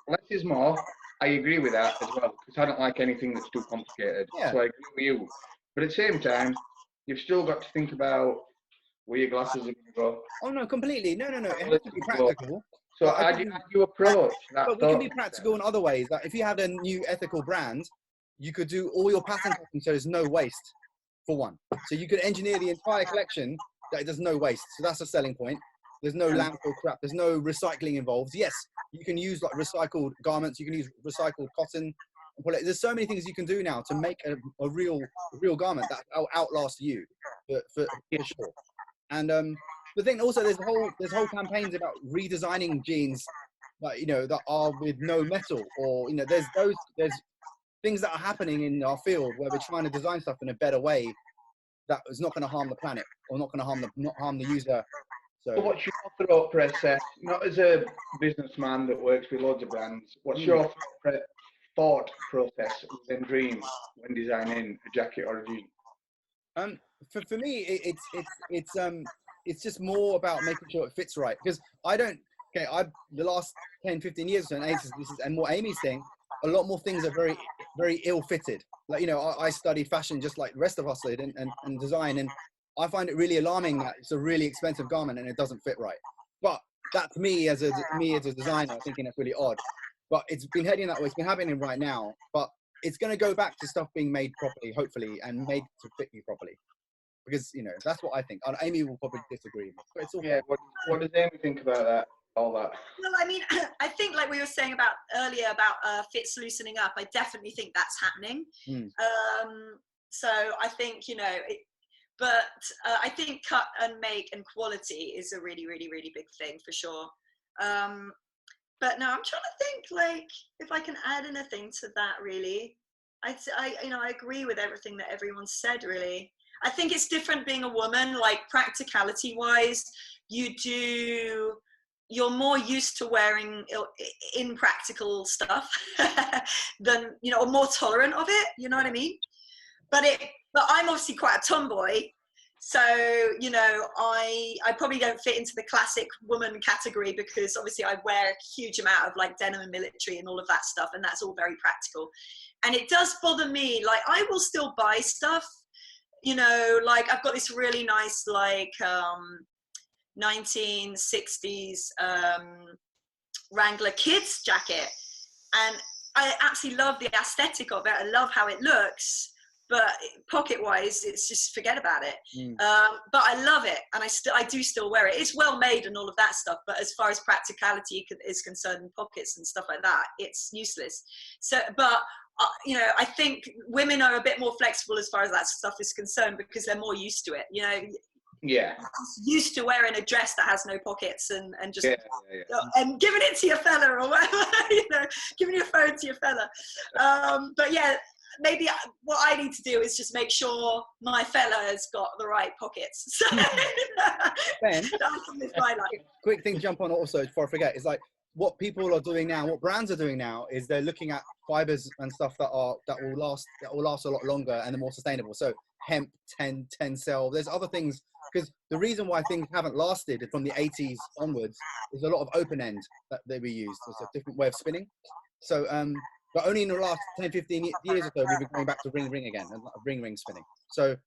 Less is more. I agree with that as well, because I don't like anything that's too complicated. Yeah. So I agree with you. But at the same time, you've still got to think about where your glasses are going to go. Oh no, completely. No. It has to be practical. So how do you approach that? But we can be practical in other ways. Like if you had a new ethical brand, you could do all your pattern copying so there's no waste, for one. So you could engineer the entire collection that there's no waste. So that's a selling point. There's no landfill crap. There's no recycling involved. Yes, you can use like recycled garments. You can use recycled cotton. There's so many things you can do now to make a real garment that will outlast you for sure. And the thing also, there's whole campaigns about redesigning jeans, like, you know, that are with no metal, or, you know, there's things that are happening in our field where we're trying to design stuff in a better way that is not going to harm the planet or not going to harm the user. So what's your thought process, not as a businessman that works with loads of brands, what's your thought process with ENDRIME when designing a jacket or a jean? For me, it's just more about making sure it fits right, because the last 10-15 years, and what Amy's saying, a lot more things are very, very ill-fitted. Like, you know, I study fashion just like the rest of us did, and design, and I find it really alarming that it's a really expensive garment and it doesn't fit right. But that's me as a designer thinking that's really odd. But it's been heading that way. It's been happening right now. But it's going to go back to stuff being made properly, hopefully, and made to fit you properly. Because, you know, that's what I think. And Amy will probably disagree. But it's all what does Amy think about that? All that. Well, I mean, I think like we were saying about earlier about fits loosening up, I definitely think that's happening. So I think, you know, but I think cut and make and quality is a really, really, really big thing for sure. But no, I'm trying to think like if I can add anything to that. Really, I agree with everything that everyone said. Really, I think it's different being a woman. Like practicality wise, you're more used to wearing impractical stuff than, you know, or more tolerant of it. You know what I mean? But I'm obviously quite a tomboy. So, you know, I probably don't fit into the classic woman category, because obviously I wear a huge amount of like denim and military and all of that stuff. And that's all very practical. And it does bother me. Like I will still buy stuff, you know, like I've got this really nice, like, 1960s Wrangler kids jacket, and I absolutely love the aesthetic of it. I love how it looks, but pocket wise it's just forget about it. But I love it, and I do still wear it. It's well made and all of that stuff, but as far as practicality is concerned, and pockets and stuff like that, it's useless. So but you know, I think women are a bit more flexible as far as that stuff is concerned, because they're more used to it, you know. Yeah, used to wearing a dress that has no pockets and just and giving it to your fella or whatever, you know, giving your phone to your fella. But yeah, maybe what I need to do is just make sure my fella has got the right pockets. So Ben, my life. Quick thing to jump on also before I forget is like what people are doing now, what brands are doing now is they're looking at fibers and stuff that will last a lot longer and are more sustainable. So hemp, tencel, there's other things. Because the reason why things haven't lasted from the 80s onwards is a lot of open end that they were used. It's a different way of spinning. So, but only in the last 10, 15 years or so, we've been going back to ring again, and ring spinning. So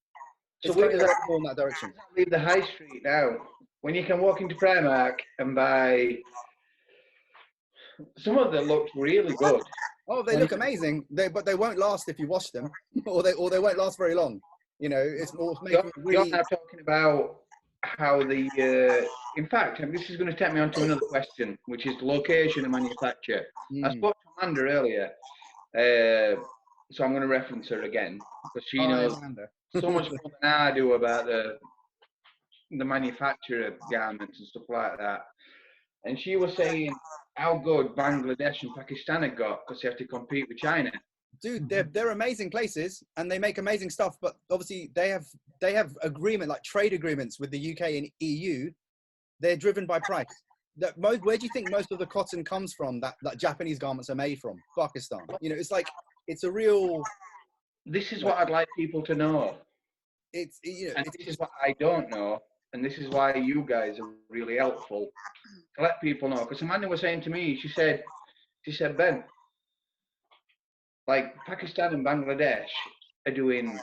it's going more in that direction. Leave the high street now. When you can walk into Primark and buy, some of them look really good. Oh, they look amazing. But they won't last if you wash them, or they won't last very long. You know, it's more making you're now talking about how the in fact, and this is going to take me on to another question, which is the location of manufacture. I spoke to Amanda earlier, so I'm going to reference her again because she knows so much more than I do about the manufacture of garments and stuff like that. And she was saying how good Bangladesh and Pakistan have got because they have to compete with China. Dude, they're amazing places and they make amazing stuff, but obviously they have agreement, like trade agreements with the UK and EU. They're driven by price. Where do you think most of the cotton comes from that Japanese garments are made from? Pakistan. You know, it's like, it's a real... This is what I'd like people to know. This is what I don't know, and this is why you guys are really helpful to let people know. Because Amanda was saying to me, she said, Ben, like Pakistan and Bangladesh are doing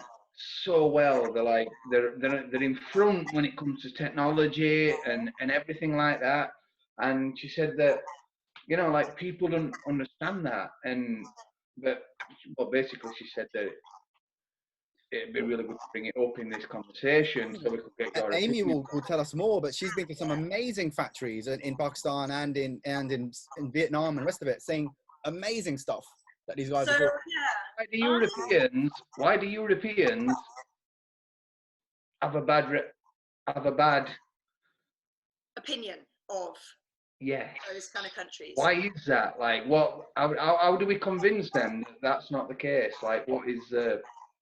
so well. They're in front when it comes to technology and everything like that. And she said that, you know, like people don't understand that. But basically she said that it'd be really good to bring it up in this conversation so we could get your Amy opinion. will tell us more, but she's been to some amazing factories in Pakistan and in Vietnam and the rest of it, saying amazing stuff that these guys are doing. Why do Europeans have a bad opinion of those kind of countries? Why is that? Like, how do we convince them that that's not the case? Like, what is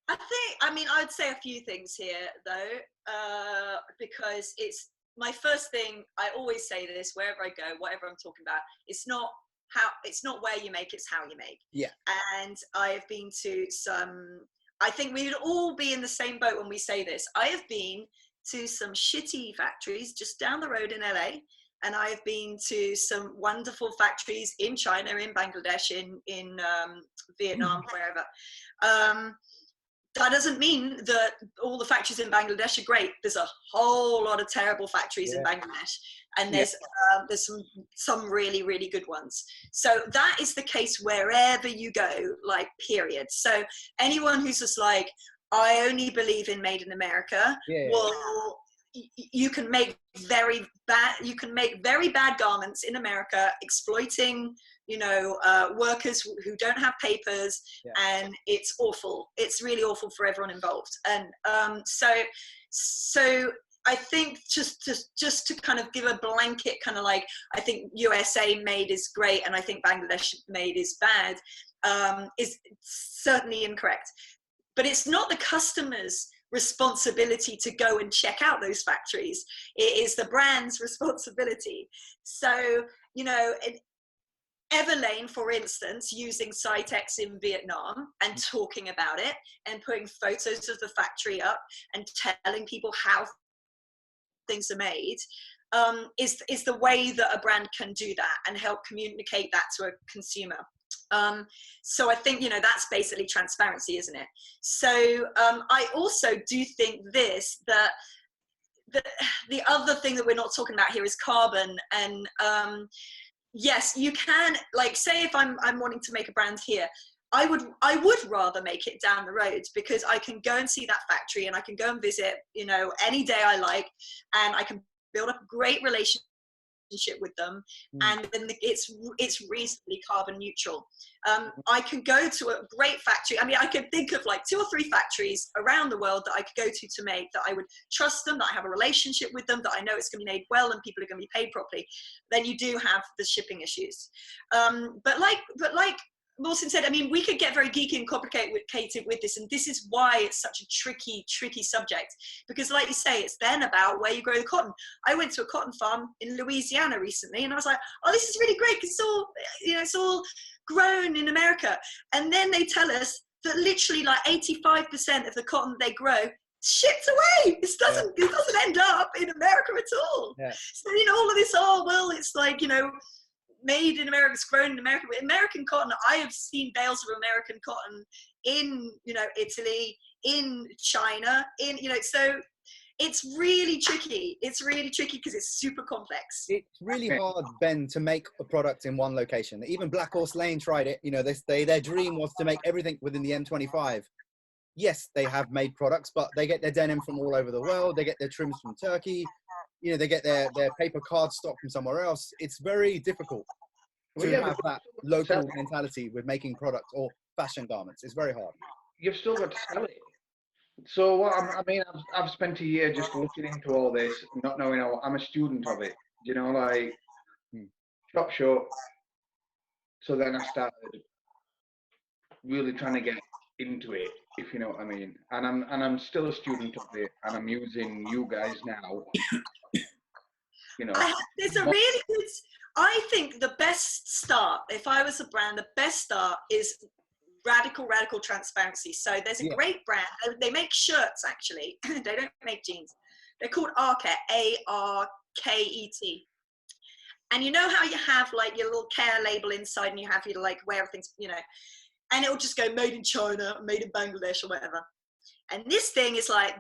I'd say a few things here though, because it's my first thing. I always say this wherever I go, whatever I'm talking about. It's not where you make, it's how you make. Yeah. And I have been to I think we would all be in the same boat when we say this. I have been to some shitty factories just down the road in LA, and I have been to some wonderful factories in China, in Bangladesh, in Vietnam, wherever. That doesn't mean that all the factories in Bangladesh are great. There's a whole lot of terrible factories in Bangladesh, and there's some really, really good ones. So that is the case wherever you go, like, period. So anyone who's just like, I only believe in made in America, well, you can make very bad garments in America, exploiting, you know, workers who don't have papers, and it's awful. It's really awful for everyone involved. And so I think just to kind of give a blanket kind of like, I think USA made is great, and I think Bangladesh made is bad, is certainly incorrect. But it's not the customer's responsibility to go and check out those factories. It is the brand's responsibility. So, you know, Everlane, for instance, using Cytex in Vietnam and talking about it and putting photos of the factory up and telling people how things are made, is the way that a brand can do that and help communicate that to a consumer. So I think, you know, that's basically transparency, isn't it? So I also do think that the other thing that we're not talking about here is carbon. And yes, you can, like, say if I'm wanting to make a brand here, I would rather make it down the road, because I can go and see that factory and I can go and visit, you know, any day I like, and I can build up a great relationship with them, and then it's reasonably carbon neutral. I can go to a great factory. I mean, I could think of like 2 or 3 factories around the world that I could go to make, that I would trust them, that I have a relationship with them, that I know it's going to be made well and people are going to be paid properly. Then you do have the shipping issues. But like Mohsin said, I mean, we could get very geeky and complicated with this, and this is why it's such a tricky subject, because like you say, it's then about where you grow the cotton. I went to a cotton farm in Louisiana recently, and I was like, oh, this is really great, it's all, you know, it's all grown in America. And then they tell us that literally like 85% of the cotton they grow shipped away. It doesn't end up in America at all. So, you know, all of this, oh, well, it's like, you know, made in America, it's grown in America. But American cotton, I have seen bales of American cotton in, you know, Italy, in China, in, you know, so it's really tricky. It's really tricky because it's super complex. It's really hard, Ben, to make a product in one location. Even Black Horse Lane tried it. You know, their dream was to make everything within the M25. Yes, they have made products, but they get their denim from all over the world. They get their trims from Turkey. you know, they get their paper card stock from somewhere else. It's very difficult to have that local mentality with making products or fashion garments. It's very hard. You've still got to sell it. So what I mean, I've spent a year just looking into all this, not knowing how I'm a student of it. You know, like shop short. So then I started really trying to get into it, if you know what I mean. And I'm still a student of it, and I'm using you guys now. You know, there's a really good. I think the best start, if I was a brand, the best start is radical transparency. So there's a great brand. They make shirts, actually. They don't make jeans. They're called Arket, A-R-K-E-T. And you know how you have like your little care label inside, and you have your like where everything's, you know, and it'll just go made in China, made in Bangladesh, or whatever. And this thing is like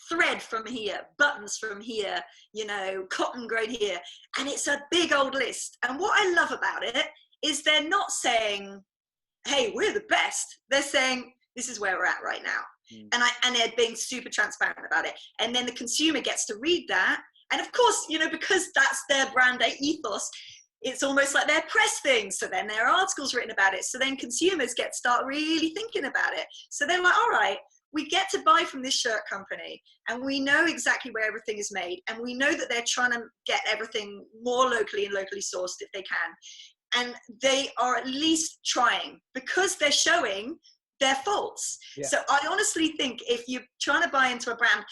thread from here, buttons from here, you know, cotton grade here, and it's a big old list. And what I love about it is they're not saying, hey, we're the best. They're saying, this is where we're at right now. And they're being super transparent about it. And then the consumer gets to read that. And of course, you know, because that's their brand ethos, it's almost like their press thing. So then there are articles written about it. So then consumers start really thinking about it. So they're like, all right, we get to buy from this shirt company, and we know exactly where everything is made. And we know that they're trying to get everything more locally and locally sourced if they can. And they are at least trying, because they're showing their faults. Yeah. So I honestly think if you're trying to buy into a brand,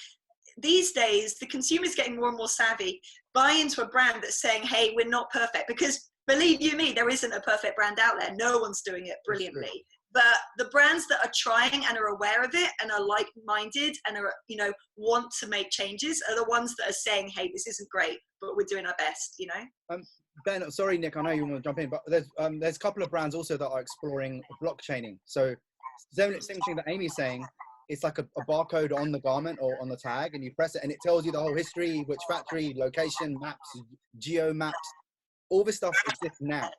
these days, the consumer's getting more and more savvy. Buy into a brand that's saying, hey, we're not perfect. Because believe you me, there isn't a perfect brand out there. No one's doing it brilliantly. But the brands that are trying and are aware of it and are like-minded and are, you know, want to make changes are the ones that are saying, hey, this isn't great, but we're doing our best, you know? Ben, sorry, Nick, I know you want to jump in, but there's a couple of brands also that are exploring blockchaining. So same thing that Amy's saying, it's like a barcode on the garment or on the tag, and you press it and it tells you the whole history, which factory, location, maps, geo maps, all this stuff exists now.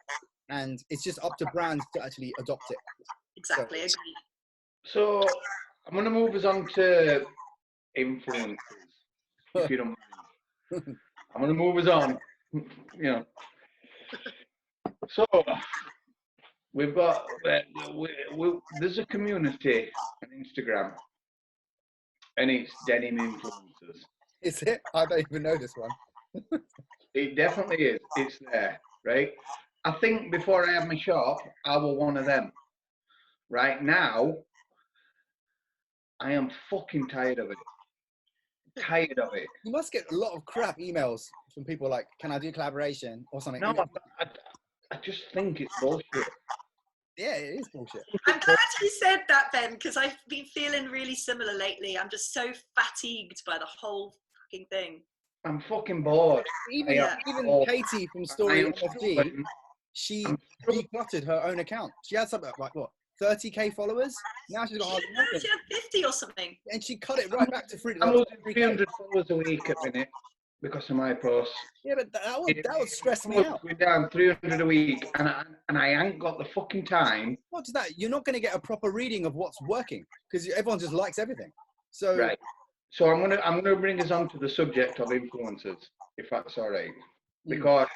And it's just up to brands to actually adopt it. Exactly. So I'm going to move us on to influencers, if you don't mind. I'm going to move us on, you know. So we've got, there's a community on Instagram, and it's denim influencers. Is it? I don't even know this one. It definitely is. It's there, right? I think before I had my shop, I was one of them. Right now, I am fucking tired of it. Tired of it. You must get a lot of crap emails from people like, can I do collaboration or something? No, I just think it's bullshit. Yeah, it is bullshit. I'm glad you said that, Ben, because I've been feeling really similar lately. I'm just so fatigued by the whole fucking thing. I'm fucking bored. Even Katie from Story MFG, she decluttered her own account. She had something like, what, 30k followers? Now she's got hardly nothing. She had 50 or something. And she cut it right back to 3. I'm losing 300 followers a week at the minute because of my posts. Yeah, but that would stress me out. We're down 300 a week, and I ain't got the fucking time. What's that? You're not going to get a proper reading of what's working because everyone just likes everything. So right. So I'm gonna bring us on to the subject of influencers, if that's all right, because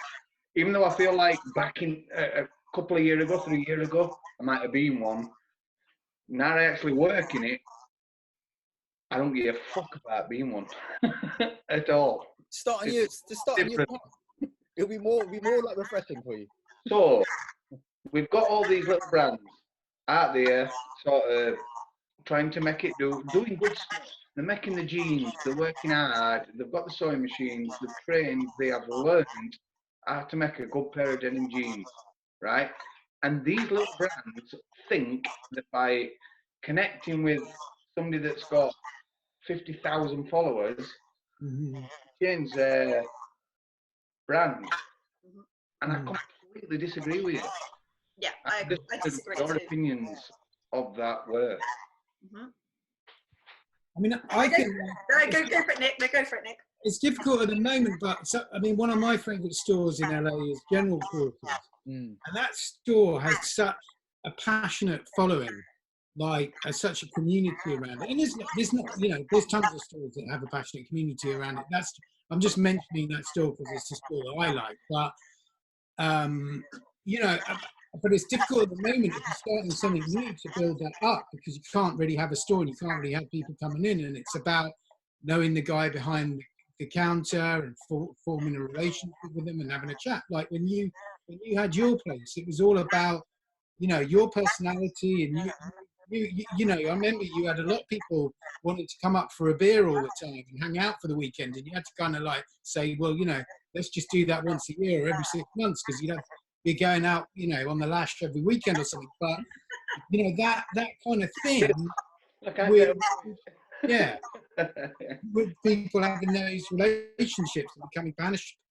even though I feel like back in a couple of years ago, 3 years ago, I might have been one. Now I actually work in it. I don't give a fuck about being one at all. Starting you, it'll be more like refreshing for you. So we've got all these little brands out there, sort of trying to make it doing good stuff. They're making the jeans, they're working hard, they've got the sewing machines, they've trained, they have learned how to make a good pair of denim jeans, right? And these little brands think that by connecting with somebody that's got 50,000 followers, change their brand. And I completely disagree with you. Yeah, I disagree your too. opinions of that were. I mean, I think go for it, Nick. No, go for it, Nick. It's difficult at the moment, but I mean, one of my favourite stores in LA is General Quarters, and that store has such a passionate following like such a community around it. And there's not, you know, there's tons of stores that have a passionate community around it. I'm just mentioning that store because it's a store that I like. But you know, but it's difficult at the moment if you're starting something new to build that up, because you can't really have a store and you can't really have people coming in, and it's about knowing the guy behind the counter and forming a relationship with them and having a chat. Like when you had your place, it was all about, you know, your personality, and you know, I remember you had a lot of people wanting to come up for a beer all the time and hang out for the weekend, and you had to kind of like say, well, you know, let's just do that once a year or every 6 months, because you'd have to be going out, you know, on the lash every weekend or something. But you know, that kind of thing with, yeah, with people having those relationships and becoming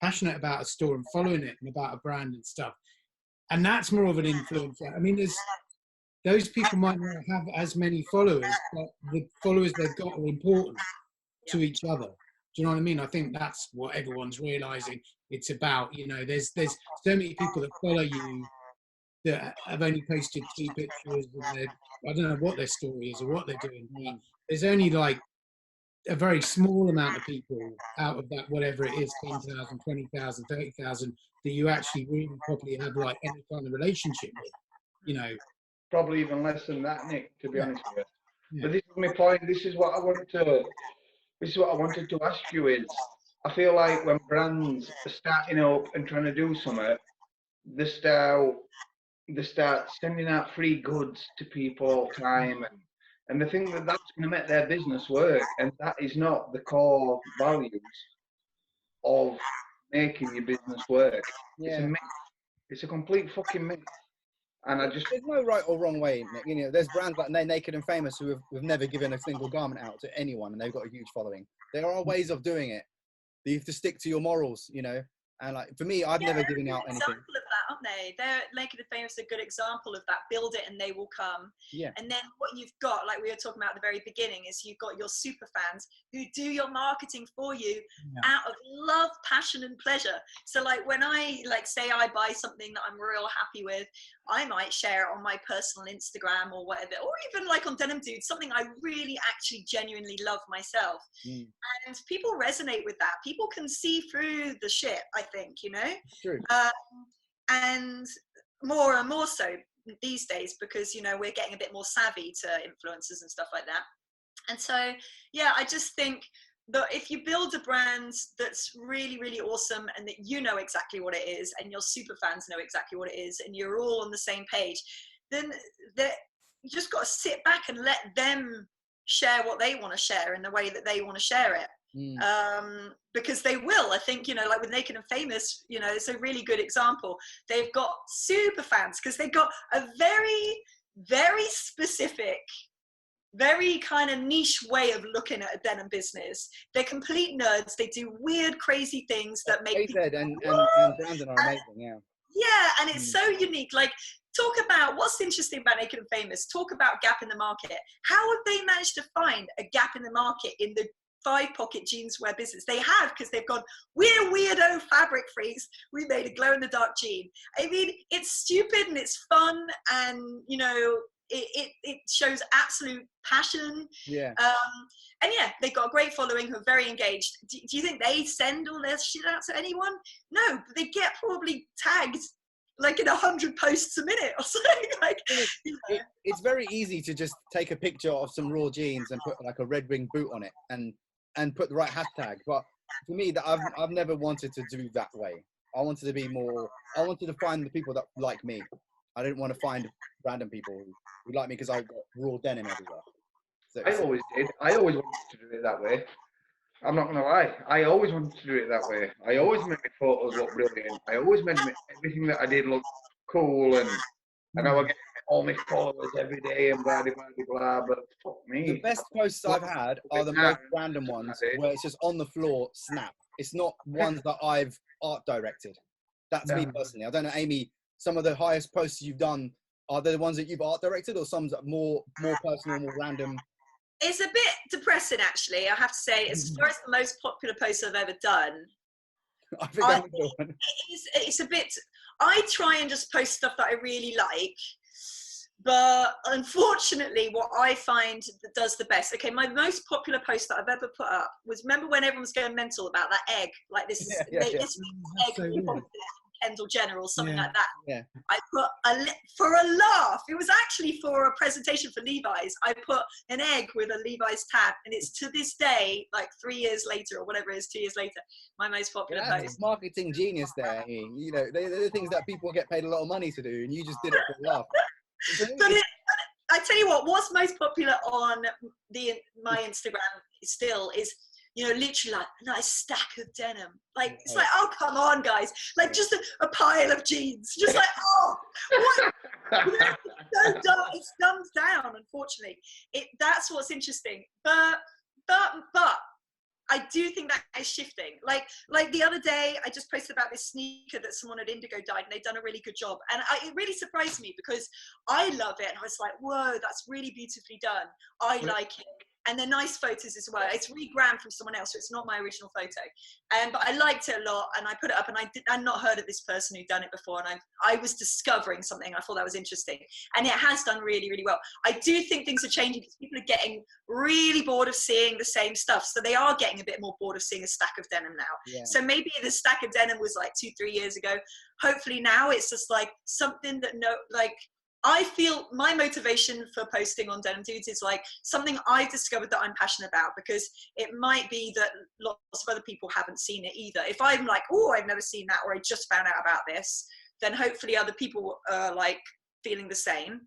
passionate about a store and following it and about a brand and stuff. And that's more of an influencer. I mean, those people might not have as many followers, but the followers they've got are important to each other. Do you know what I mean? I think that's what everyone's realizing it's about. You know, there's so many people that follow you that have only posted 2 pictures, and I don't know what their story is or what they're doing. But there's only like a very small amount of people out of that, whatever it is, 10,000, 20,000, 30,000, that you actually really probably have like any kind of relationship with, you know. Probably even less than that, Nick, to be honest with you. Yeah. But this is my point. This is what I wanted to ask you is, I feel like when brands are starting up and trying to do something, they start sending out free goods to people all the time, and they think that that's going to make their business work, and that is not the core values of making your business work. Yeah. It's a myth. It's a complete fucking myth. And there's no right or wrong way, Nick. You know, there's brands like Naked and Famous who have never given a single garment out to anyone, and they've got a huge following. There are ways of doing it. But you have to stick to your morals, you know. And like for me, I've never given out anything. Example of that, aren't they? They're Naked and Famous, a good example of that. Build it and they will come. Yeah. And then what you've got, like we were talking about at the very beginning, is you've got your super fans who do your marketing for you out of love, passion, and pleasure. So like when I say I buy something that I'm real happy with, I might share it on my personal Instagram or whatever, or even like on Denim Dude, something I really actually genuinely love myself. And people resonate with that. People can see through the shit, I think, you know. True. And more and more so these days, because you know we're getting a bit more savvy to influencers and stuff like that. And so yeah, I just think that if you build a brand that's really, really awesome, and that you know exactly what it is, and your super fans know exactly what it is, and you're all on the same page, then you just got to sit back and let them share what they want to share in the way that they want to share it. Because they will. I think, you know, like with Naked and Famous, you know, it's a really good example. They've got super fans because they've got a very, very specific, very kind of niche way of looking at a denim business. They're complete nerds. They do weird, crazy things that make people, and Brandon are amazing, yeah. Yeah, and it's so unique. Like, talk about what's interesting about Naked and Famous. Talk about gap in the market. How have they managed to find a gap in the market in the 5-pocket jeanswear business? They have, because they've gone, we're weirdo fabric freaks, we made a glow-in-the-dark jean. I mean, it's stupid and it's fun, and you know, it shows absolute passion. Yeah. And yeah, they've got a great following who are very engaged. Do you think they send all their shit out to anyone? No, but they get probably tagged like in 100 posts a minute or something. Like, it's very easy to just take a picture of some raw jeans and put like a red wing boot on it and put the right hashtag. But for me, that I've never wanted to do that way. I wanted to be more. I wanted to find the people that like me. I didn't want to find random people who like me because I've got raw denim everywhere. So, I always did. I always wanted to do it that way. I'm not going to lie. I always wanted to do it that way. I always made my photos look brilliant. I always made everything that I did look cool, and I was getting all my followers every day and blah, blah, blah, blah. But fuck me. The best posts I've had are the most random ones where it's just on the floor, snap. It's not ones that I've art directed. That's me personally. I don't know, Amy, some of the highest posts you've done, are they the ones that you've art directed, or some that more personal, more random? It's a bit depressing, actually. I have to say, as far as the most popular post I've ever done, I think I'm the one. It's a bit. I try and just post stuff that I really like, But unfortunately, what I find that does the best, okay, my most popular post that I've ever put up was, remember when everyone was going mental about that egg, like this, this egg really popular, Kendall Jenner or something like that. Yeah. I put for a laugh. It was actually for a presentation for Levi's. I put an egg with a Levi's tab, and it's to this day, like 3 years later or whatever it is, 2 years later, my most popular post. Marketing genius there. You know, they're the things that people get paid a lot of money to do, and you just did it for a laugh. But I tell you what's most popular on my Instagram still is, you know, literally like a nice stack of denim. Like, it's like, oh, come on, guys. Like, just a pile of jeans. Just like, oh, what? So dumb. It's dumbed down, unfortunately. That's what's interesting. But I do think that is shifting. Like the other day, I just posted about this sneaker that someone at Indigo dyed, and they've done a really good job. And it really surprised me because I love it. And I was like, whoa, that's really beautifully done. I like it. And they're nice photos as well. It's regrabbed from someone else, so it's not my original photo. But I liked it a lot, and I put it up, and I'd not heard of this person who'd done it before, and I was discovering something. I thought that was interesting, and it has done really, really well. I do think things are changing because people are getting really bored of seeing the same stuff, so they are getting a bit more bored of seeing a stack of denim now. Yeah. So maybe the stack of denim was like 2-3 years ago. Hopefully now it's just like something that I feel my motivation for posting on Denim Dudes is like something I've discovered that I'm passionate about, because it might be that lots of other people haven't seen it either. If I'm like, oh, I've never seen that, or I just found out about this, then hopefully other people are like feeling the same,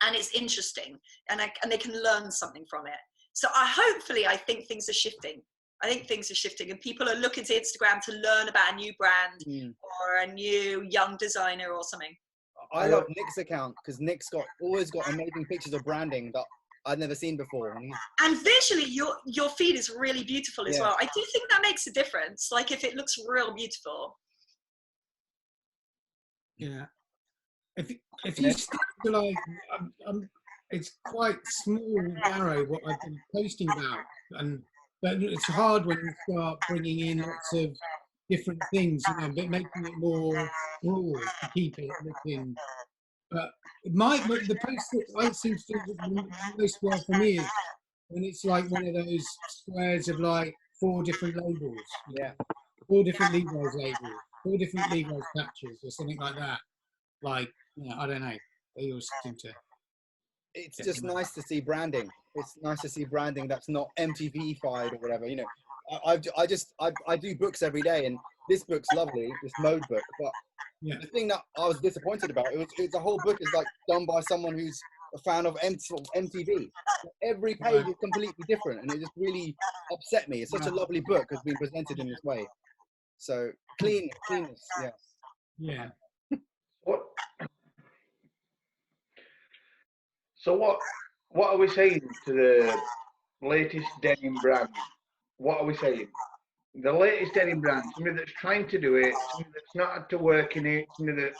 and it's interesting, and they can learn something from it. So I think things are shifting. I think things are shifting, and people are looking to Instagram to learn about a new brand or a new young designer or something. I love Nick's account because Nick's always got amazing pictures of branding that I'd never seen before. And visually, your feed is really beautiful as well. I do think that makes a difference. Like if it looks real beautiful. Yeah. If you stick to like, it's quite small, narrow what I've been posting about, but it's hard when you start bringing in lots of different things, you know, but making it more broad to keep it looking. But the post that I seem to do most well for me is when it's like one of those squares of like 4 different labels. Yeah. 4 different Levi's labels, 4 different Levi's patches or something like that. Like, you know, I don't know. They all seem to. It's just nice to see branding. It's nice to see branding that's not MTV-fied or whatever, you know. I do books every day, and this book's lovely, this mode book. But the thing that I was disappointed about, the whole book is like done by someone who's a fan of MTV. Every page is completely different, and it just really upset me. It's such a lovely book has been presented in this way. So cleanness, yes. Yeah. So what are we saying to the latest denim brand? What are we saying? The latest denim brand, somebody that's trying to do it, somebody that's not had to work in it, somebody that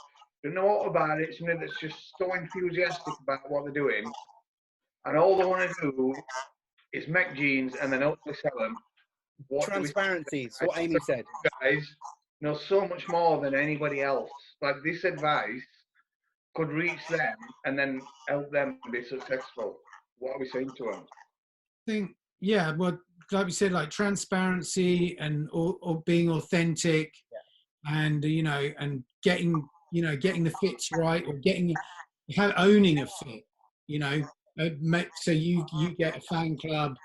doesn't know all about it, somebody that's just so enthusiastic about what they're doing, and all they want to do is make jeans and then hopefully sell them. Transparency, is what Amy said. Guys know so much more than anybody else. Like, this advice could reach them and then help them be successful. What are we saying to them? I think, yeah, well, like we said, like transparency and or being authentic, and you know, and getting the fits right, or owning a fit, you know, so you get a fan club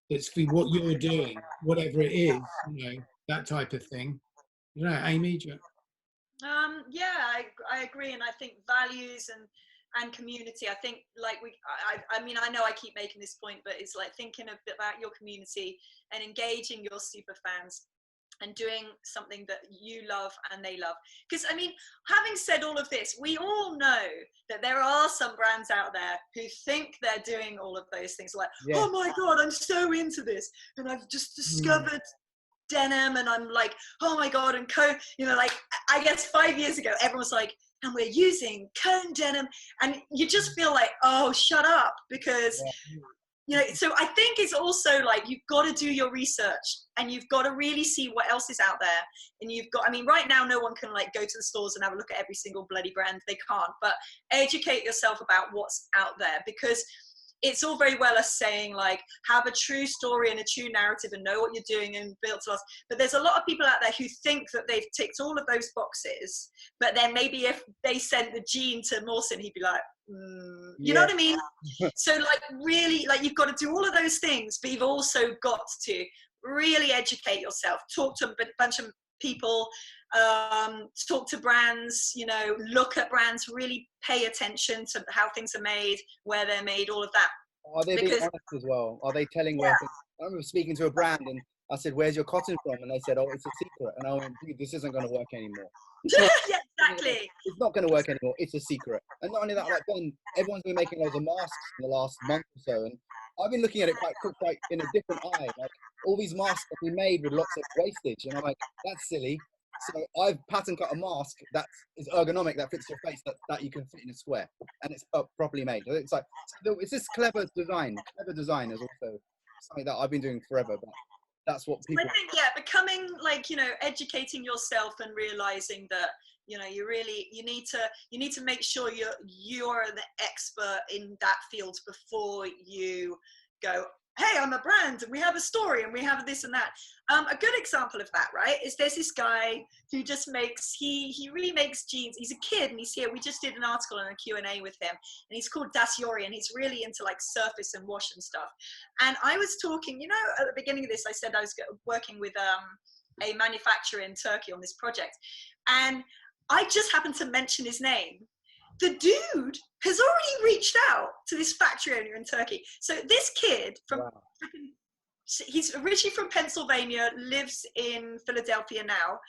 that's for what you're doing, whatever it is, you know, that type of thing. You know, Amy? Yeah, I agree, and I think values and community. I think like I mean, I know I keep making this point, but it's like thinking about your community and engaging your super fans and doing something that you love and they love. Because I mean, having said all of this, we all know that there are some brands out there who think they're doing all of those things, like, oh my God, I'm so into this, and I've just discovered denim, and I'm like, oh my God, and you know, like, I guess 5 years ago, everyone was like, and we're using cone denim, and you just feel like, oh, shut up, because You know, so I think it's also like, you've got to do your research and you've got to really see what else is out there. And you've got, I mean, right now, no one can like go to the stores and have a look at every single bloody brand. They can't, but educate yourself about what's out there, because it's all very well us saying like, have a true story and a true narrative and know what you're doing and build to us. But there's a lot of people out there who think that they've ticked all of those boxes, but then maybe if they sent the gene to Mohsin, he'd be like, you know what I mean? So like, really, like, you've got to do all of those things, but you've also got to really educate yourself, talk to a bunch of people, talk to brands, you know, look at brands, really pay attention to how things are made, where they're made, all of that. Are they being honest as well? Are they telling where things, I remember speaking to a brand and I said, where's your cotton from? And they said, oh, it's a secret. And I went, dude, this isn't going to work anymore. Yeah, exactly. It's not going to work anymore. It's a secret. And not only that, like Ben, everyone's been making loads of masks in the last month or so. And I've been looking at it quite in a different eye. Like, all these masks have been made with lots of wastage. And I'm like, that's silly. So I've pattern cut a mask that is ergonomic, that fits your face, that you can fit in a square, and it's properly made. It's like, it's this clever design. Clever design is also something that I've been doing forever, but that's what people. I think, yeah, becoming like, you know, educating yourself and realizing that, you know, you need to make sure you're the expert in that field before you go, hey, I'm a brand and we have a story and we have this and that. A good example of that, right, is there's this guy who just makes, he remakes jeans. He's a kid and he's here. We just did an article and a Q&A with him, and he's called Das Yori, and he's really into like surface and wash and stuff. And I was talking, you know, at the beginning of this, I said I was working with a manufacturer in Turkey on this project. And I just happened to mention his name. The dude has already reached out to this factory owner in Turkey. So this kid from, wow. He's originally from Pennsylvania, lives in Philadelphia now.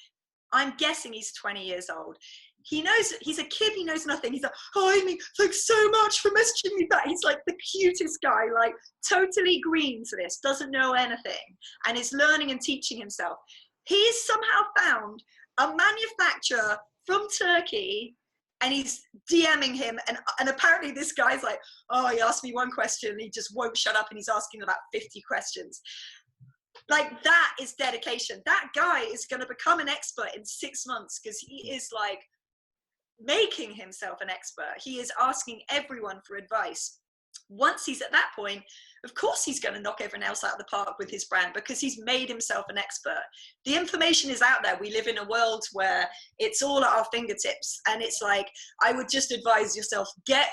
I'm guessing he's 20 years old. He knows, he's a kid, he knows nothing. He's like, oh, Amy, thanks so much for messaging me back. He's like the cutest guy, like totally green to this, doesn't know anything, and is learning and teaching himself. He's somehow found a manufacturer from Turkey, and he's DMing him, and apparently this guy's like, oh, he asked me one question and he just won't shut up, and he's asking about 50 questions. Like, that is dedication. That guy is going to become an expert in 6 months, because he is like making himself an expert. He is asking everyone for advice. Once he's at that point, of course he's going to knock everyone else out of the park with his brand, because he's made himself an expert. The information is out there. We live in a world where it's all at our fingertips, and it's like, I would just advise yourself, get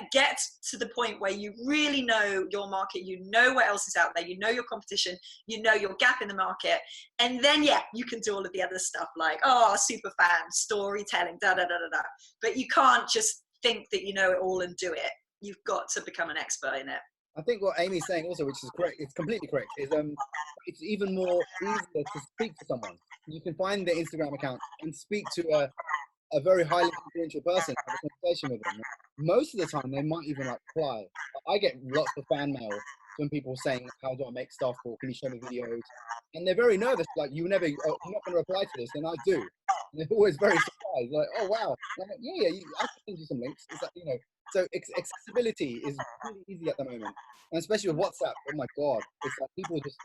to the point where you really know your market, you know what else is out there, you know your competition, you know your gap in the market, and then yeah, you can do all of the other stuff like, oh, super fan, storytelling, da da da da da. But you can't just think that you know it all and do it. You've got to become an expert in it. I think what Amy's saying also, which is correct, it's completely correct, is it's even more easier to speak to someone. You can find their Instagram account and speak to a very highly influential person, have a conversation with them. Most of the time, they might even like reply. I get lots of fan mail from people saying, how do I make stuff, or can you show me videos? And they're very nervous, like, I'm not going to reply to this, and I do. And they're always very surprised, like, oh wow, like, yeah, I can send you some links. It's like, you know, so accessibility is really easy at the moment, and especially with WhatsApp. Oh my God, it's like people just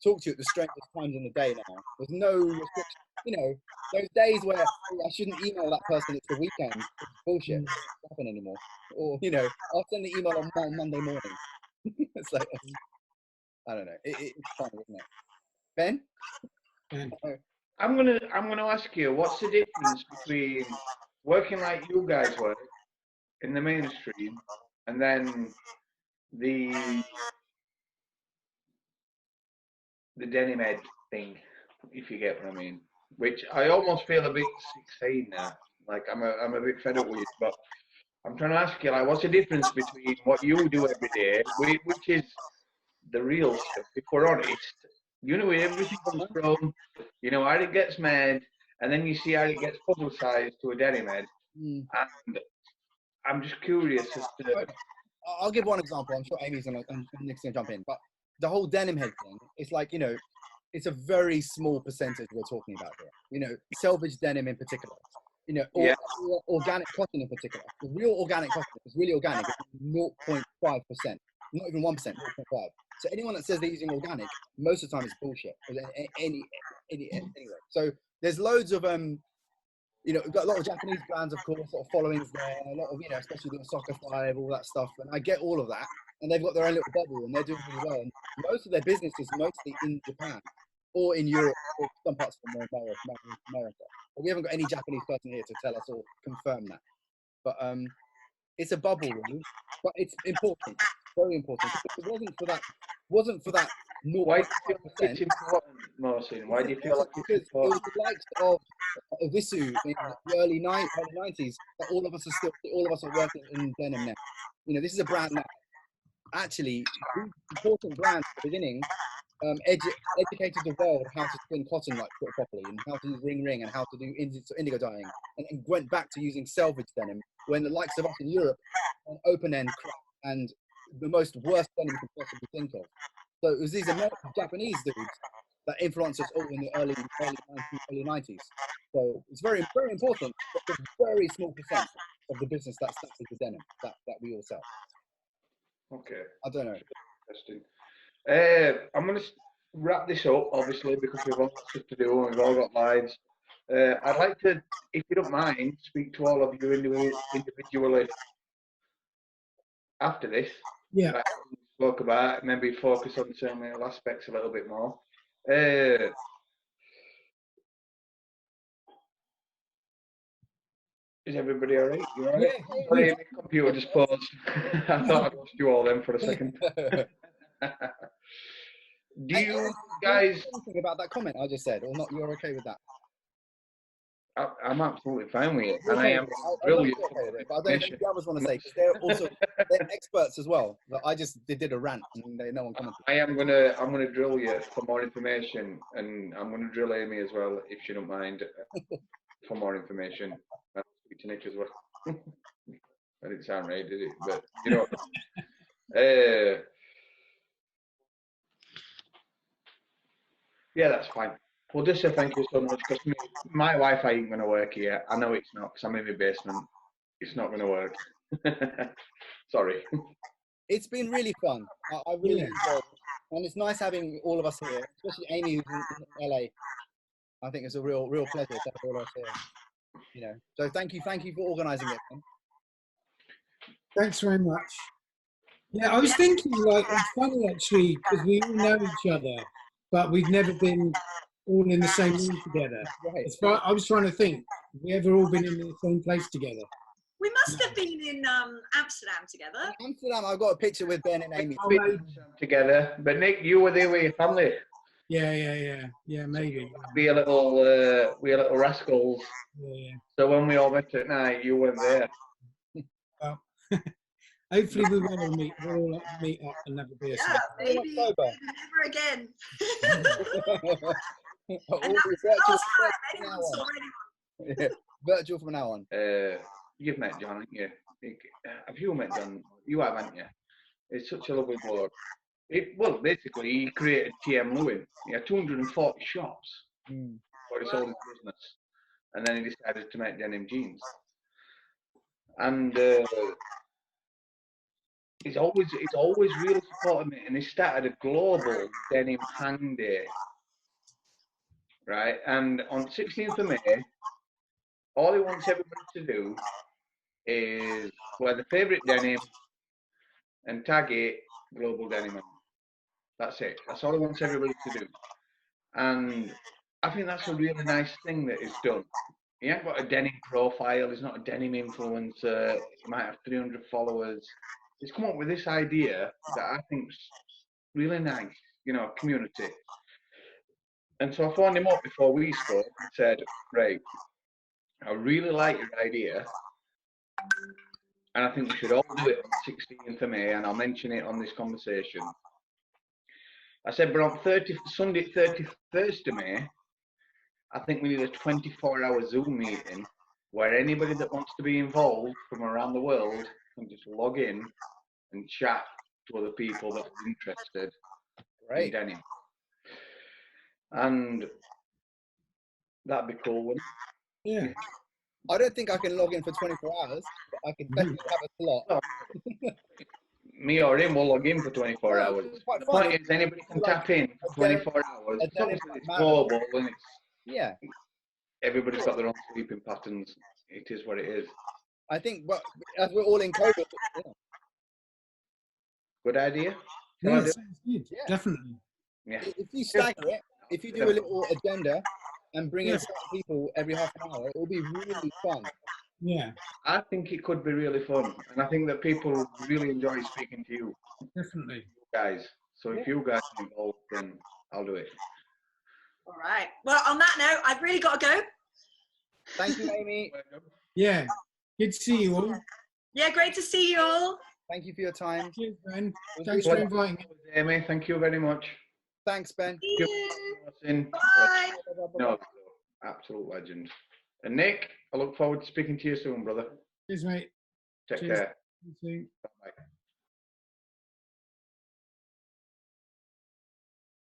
talk to you at the strangest times in the day now. There's no restriction. You know, those days where I shouldn't email that person, it's the weekend. It's bullshit. It doesn't happen anymore. Or, you know, I'll send the email on Monday morning. It's like, I don't know. It's fun, isn't it? Ben? I'm gonna ask you, what's the difference between working like you guys work in the mainstream and then the denim head thing, if you get what I mean? Which I almost feel a bit 16 now. Like, I'm a bit fed up with it, but I'm trying to ask you, like, what's the difference between what you do every day, which is the real stuff, if we're honest? You know where everything comes from, you know how it gets made, and then you see how it gets publicised to a denim head. And I'm just curious as to... I'll give one example. I'm sure Amy's going to jump in, but the whole denim head thing, it's like, you know, it's a very small percentage we're talking about here. You know, selvage denim in particular. You know, or organic cotton in particular. The real organic cotton is really organic. It's 0.5%. not even 1%, 0.5. So anyone that says they're using organic, most of the time it's bullshit. Anyway, so there's loads of you know, we've got a lot of Japanese brands, of course, sort of followings there, a lot of, you know, especially the Soccer 5, all that stuff, and I get all of that, and they've got their own little bubble, and they're doing really well, and most of their business is mostly in Japan, or in Europe, or some parts of America. But we haven't got any Japanese person here to tell us or confirm that. But it's a bubble, really, but it's important, very important. If it wasn't for that 0.5%. Why do you feel like it's important, Mohsin? Why do you feel like it's Because it was important? the likes of Ovisu in the early 90s that all of us are working in denim now. You know, this is a brand that actually, these important brands at the beginning educated the world how to spin cotton like properly, and how to use ring and how to do indigo dyeing, and went back to using selvage denim when the likes of us in Europe on open end crap and the most worst denim you could possibly think of. So it was these American, Japanese dudes that influenced us all in the early 90s. So it's very, very important, but it's a very small percent of the business that's started with denim that we all sell. Okay. I don't know. Interesting. I'm going to wrap this up, obviously, because we've all got stuff to do and we've all got lives. I'd like to, if you don't mind, speak to all of you individually after this. Yeah. Like we spoke about, maybe focus on certain aspects a little bit more. Is everybody all right? You all right? Yeah. Sorry, my computer just paused. I thought I'd lost you all then for a second. Do you guys... Anything about that comment I just said, or not? You're okay with that? I'm absolutely fine with it, and I am I brilliant. okay with it, but I don't know if the others want to say, because they're experts as well. But they did a rant and no one commented. I'm gonna drill you for more information, and I'm gonna drill Amy as well, if she don't mind, for more information. I'll speak to Nick as well. I didn't sound right, did it? But you know, yeah, that's fine. Well, just say thank you so much, because my Wi-Fi ain't going to work here. I know it's not, because I'm in my basement. It's not going to work. Sorry. It's been really fun. I really enjoyed it. And it's nice having all of us here, especially Amy, who's in LA. I think it's a real pleasure to have all of us here. You know, so thank you for organising it, man. Thanks very much. Yeah, I was thinking, like, it's funny actually, because we all know each other, but we've never been all in the same room together. Right. I was trying to think, have we ever all been in the same place together? We must have been in Amsterdam together. In Amsterdam, I've got a picture with Ben and Amy. Together, but Nick, you were there with your family. Yeah, maybe. We a little rascals. Yeah. So when we all met at night, you weren't there. Well, hopefully we will all meet up and have a beer. Yeah, maybe October. never again. All And that was the last time anyone saw anyone. Yeah, virtual from now on. You've met John, haven't you? Have you met John? You have, haven't you? It's such a lovely bloke. Well, basically, he created TM Lewin. He had 240 shops for his own business, and then he decided to make denim jeans. And he's always really supported me. And he started a global denim hang day, right? And on 16th of May, all he wants everybody to do is wear the favourite denim and tag it Global Denim. That's it. That's all he wants everybody to do. And I think that's a really nice thing that he's done. He ain't got a denim profile. He's not a denim influencer. He might have 300 followers. He's come up with this idea that I think's really nice, you know, community. And so I phoned him up before we spoke and said, "Right, I really like your idea, and I think we should all do it on 16th of May, and I'll mention it on this conversation." I said, but on Sunday, 31st of May, I think we need a 24-hour Zoom meeting where anybody that wants to be involved from around the world can just log in and chat to other people that are interested in denim. And that'd be cool, wouldn't it? Yeah. I don't think I can log in for 24 hours, but I can definitely have a slot. me or him will log in for 24 Yeah, hours. it's quite The fun. point is anybody can Like tap in for 24 hours. a It's obviously it's matter. global and it's, Yeah, everybody's got their own sleeping patterns. It is what it is. I think, well, as we're all in COVID, yeah. Good idea? Shall I Yeah, do it? sounds good. Yeah. Definitely. Yeah. If you stagger it, if you do a little agenda and bring in certain people every half an hour, it'll be really fun. Yeah, I think it could be really fun, and I think that people really enjoy speaking to you definitely. guys. So if you guys are involved, then I'll do it. All right. Well, on that note, I've really got to go. Thank you, Amy. Yeah. Good to see you all. Yeah, great to see you all. Thank you for your time. Cheers, Ben. Was Thanks good. for inviting me. Amy, thank you very much. Thanks, Ben. See you. Mohsin. Bye. No, absolute legend. And Nick, I look forward to speaking to you soon, brother. Cheers, mate. Take Cheers. care. See you soon. Bye.